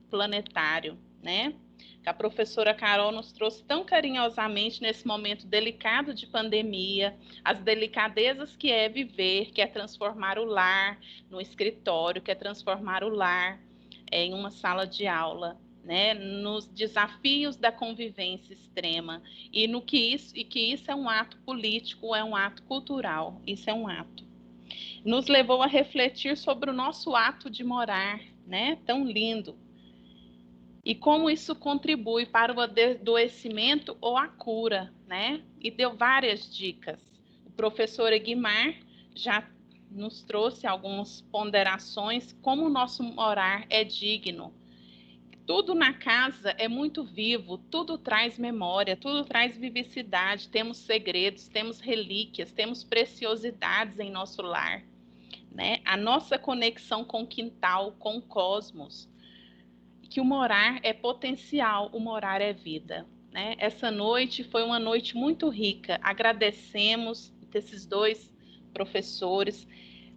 Speaker 1: planetário, né? Que a professora Carol nos trouxe tão carinhosamente nesse momento delicado de pandemia, as delicadezas que é viver, que é transformar o lar no escritório, que é transformar o lar em uma sala de aula, né, nos desafios da convivência extrema e que isso é um ato político, é um ato cultural, isso é um ato. Nos levou a refletir sobre o nosso ato de morar, né, tão lindo, e como isso contribui para o adoecimento ou a cura, né, e deu várias dicas. O professor Egmar já nos trouxe algumas ponderações, como o nosso morar é digno. Tudo na casa é muito vivo, tudo traz memória, tudo traz vivacidade, temos segredos, temos relíquias, temos preciosidades em nosso lar, né? A nossa conexão com o quintal, com o cosmos, que o morar é potencial, o morar é vida, né? Essa noite foi uma noite muito rica, agradecemos esses dois professores,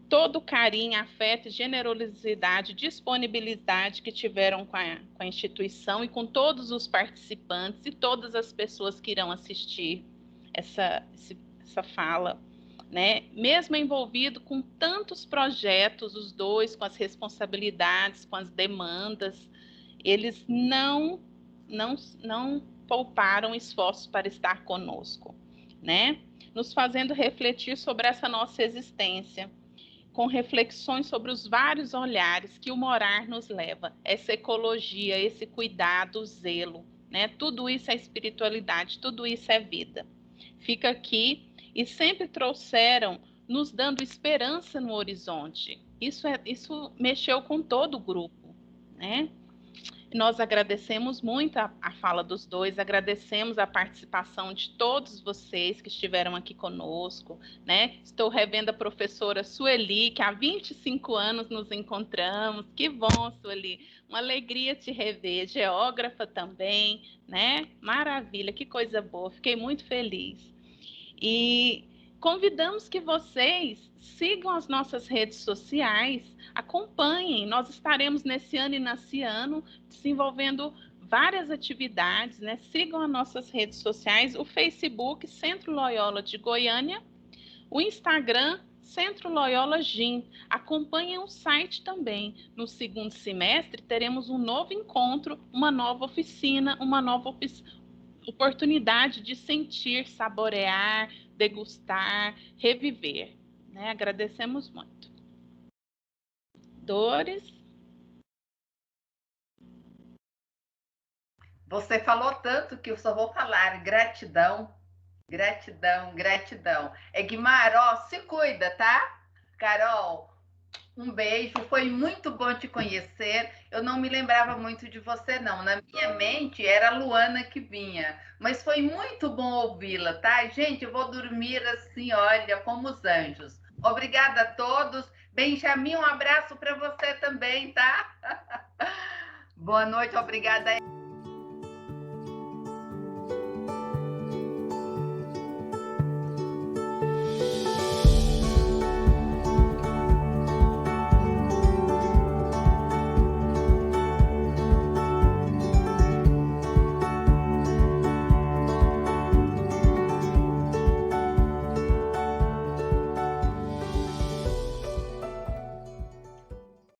Speaker 1: todo o carinho, afeto, generosidade, disponibilidade que tiveram com a instituição e com todos os participantes e todas as pessoas que irão assistir essa fala, né? Mesmo envolvido com tantos projetos, os dois, com as responsabilidades, com as demandas, eles não pouparam esforços para estar conosco, né? Nos fazendo refletir sobre essa nossa existência, com reflexões sobre os vários olhares que o morar nos leva, essa ecologia, esse cuidado, o zelo, né? Tudo isso é espiritualidade, tudo isso é vida. Fica aqui e sempre trouxeram, nos dando esperança no horizonte. Isso mexeu com todo o grupo, né? Nós agradecemos muito a fala dos dois, agradecemos a participação de todos vocês que estiveram aqui conosco, né? Estou revendo a professora Sueli, que há 25 anos nos encontramos. Que bom, Sueli, uma alegria te rever, geógrafa também, né? Maravilha, que coisa boa, fiquei muito feliz. E convidamos que vocês sigam as nossas redes sociais, acompanhem. Nós estaremos nesse ano e nesse ano desenvolvendo várias atividades, né? Sigam as nossas redes sociais, o Facebook Centro Loyola de Goiânia, o Instagram Centro Loyola GIM. Acompanhem o site também. No segundo semestre teremos um novo encontro, uma nova oficina, uma nova oportunidade de sentir, saborear, degustar, reviver, né? Agradecemos muito. Dores?
Speaker 7: Você falou tanto que eu só vou falar gratidão, gratidão, gratidão. Egmar, ó, se cuida, tá? Carol, um beijo, foi muito bom te conhecer. Eu não me lembrava muito de você, não. Na minha mente era a Luana que vinha, mas foi muito bom ouvi-la, tá? Gente, eu vou dormir assim, olha, como os anjos. Obrigada a todos. Benjamin, um abraço para você também, tá? Boa noite, obrigada.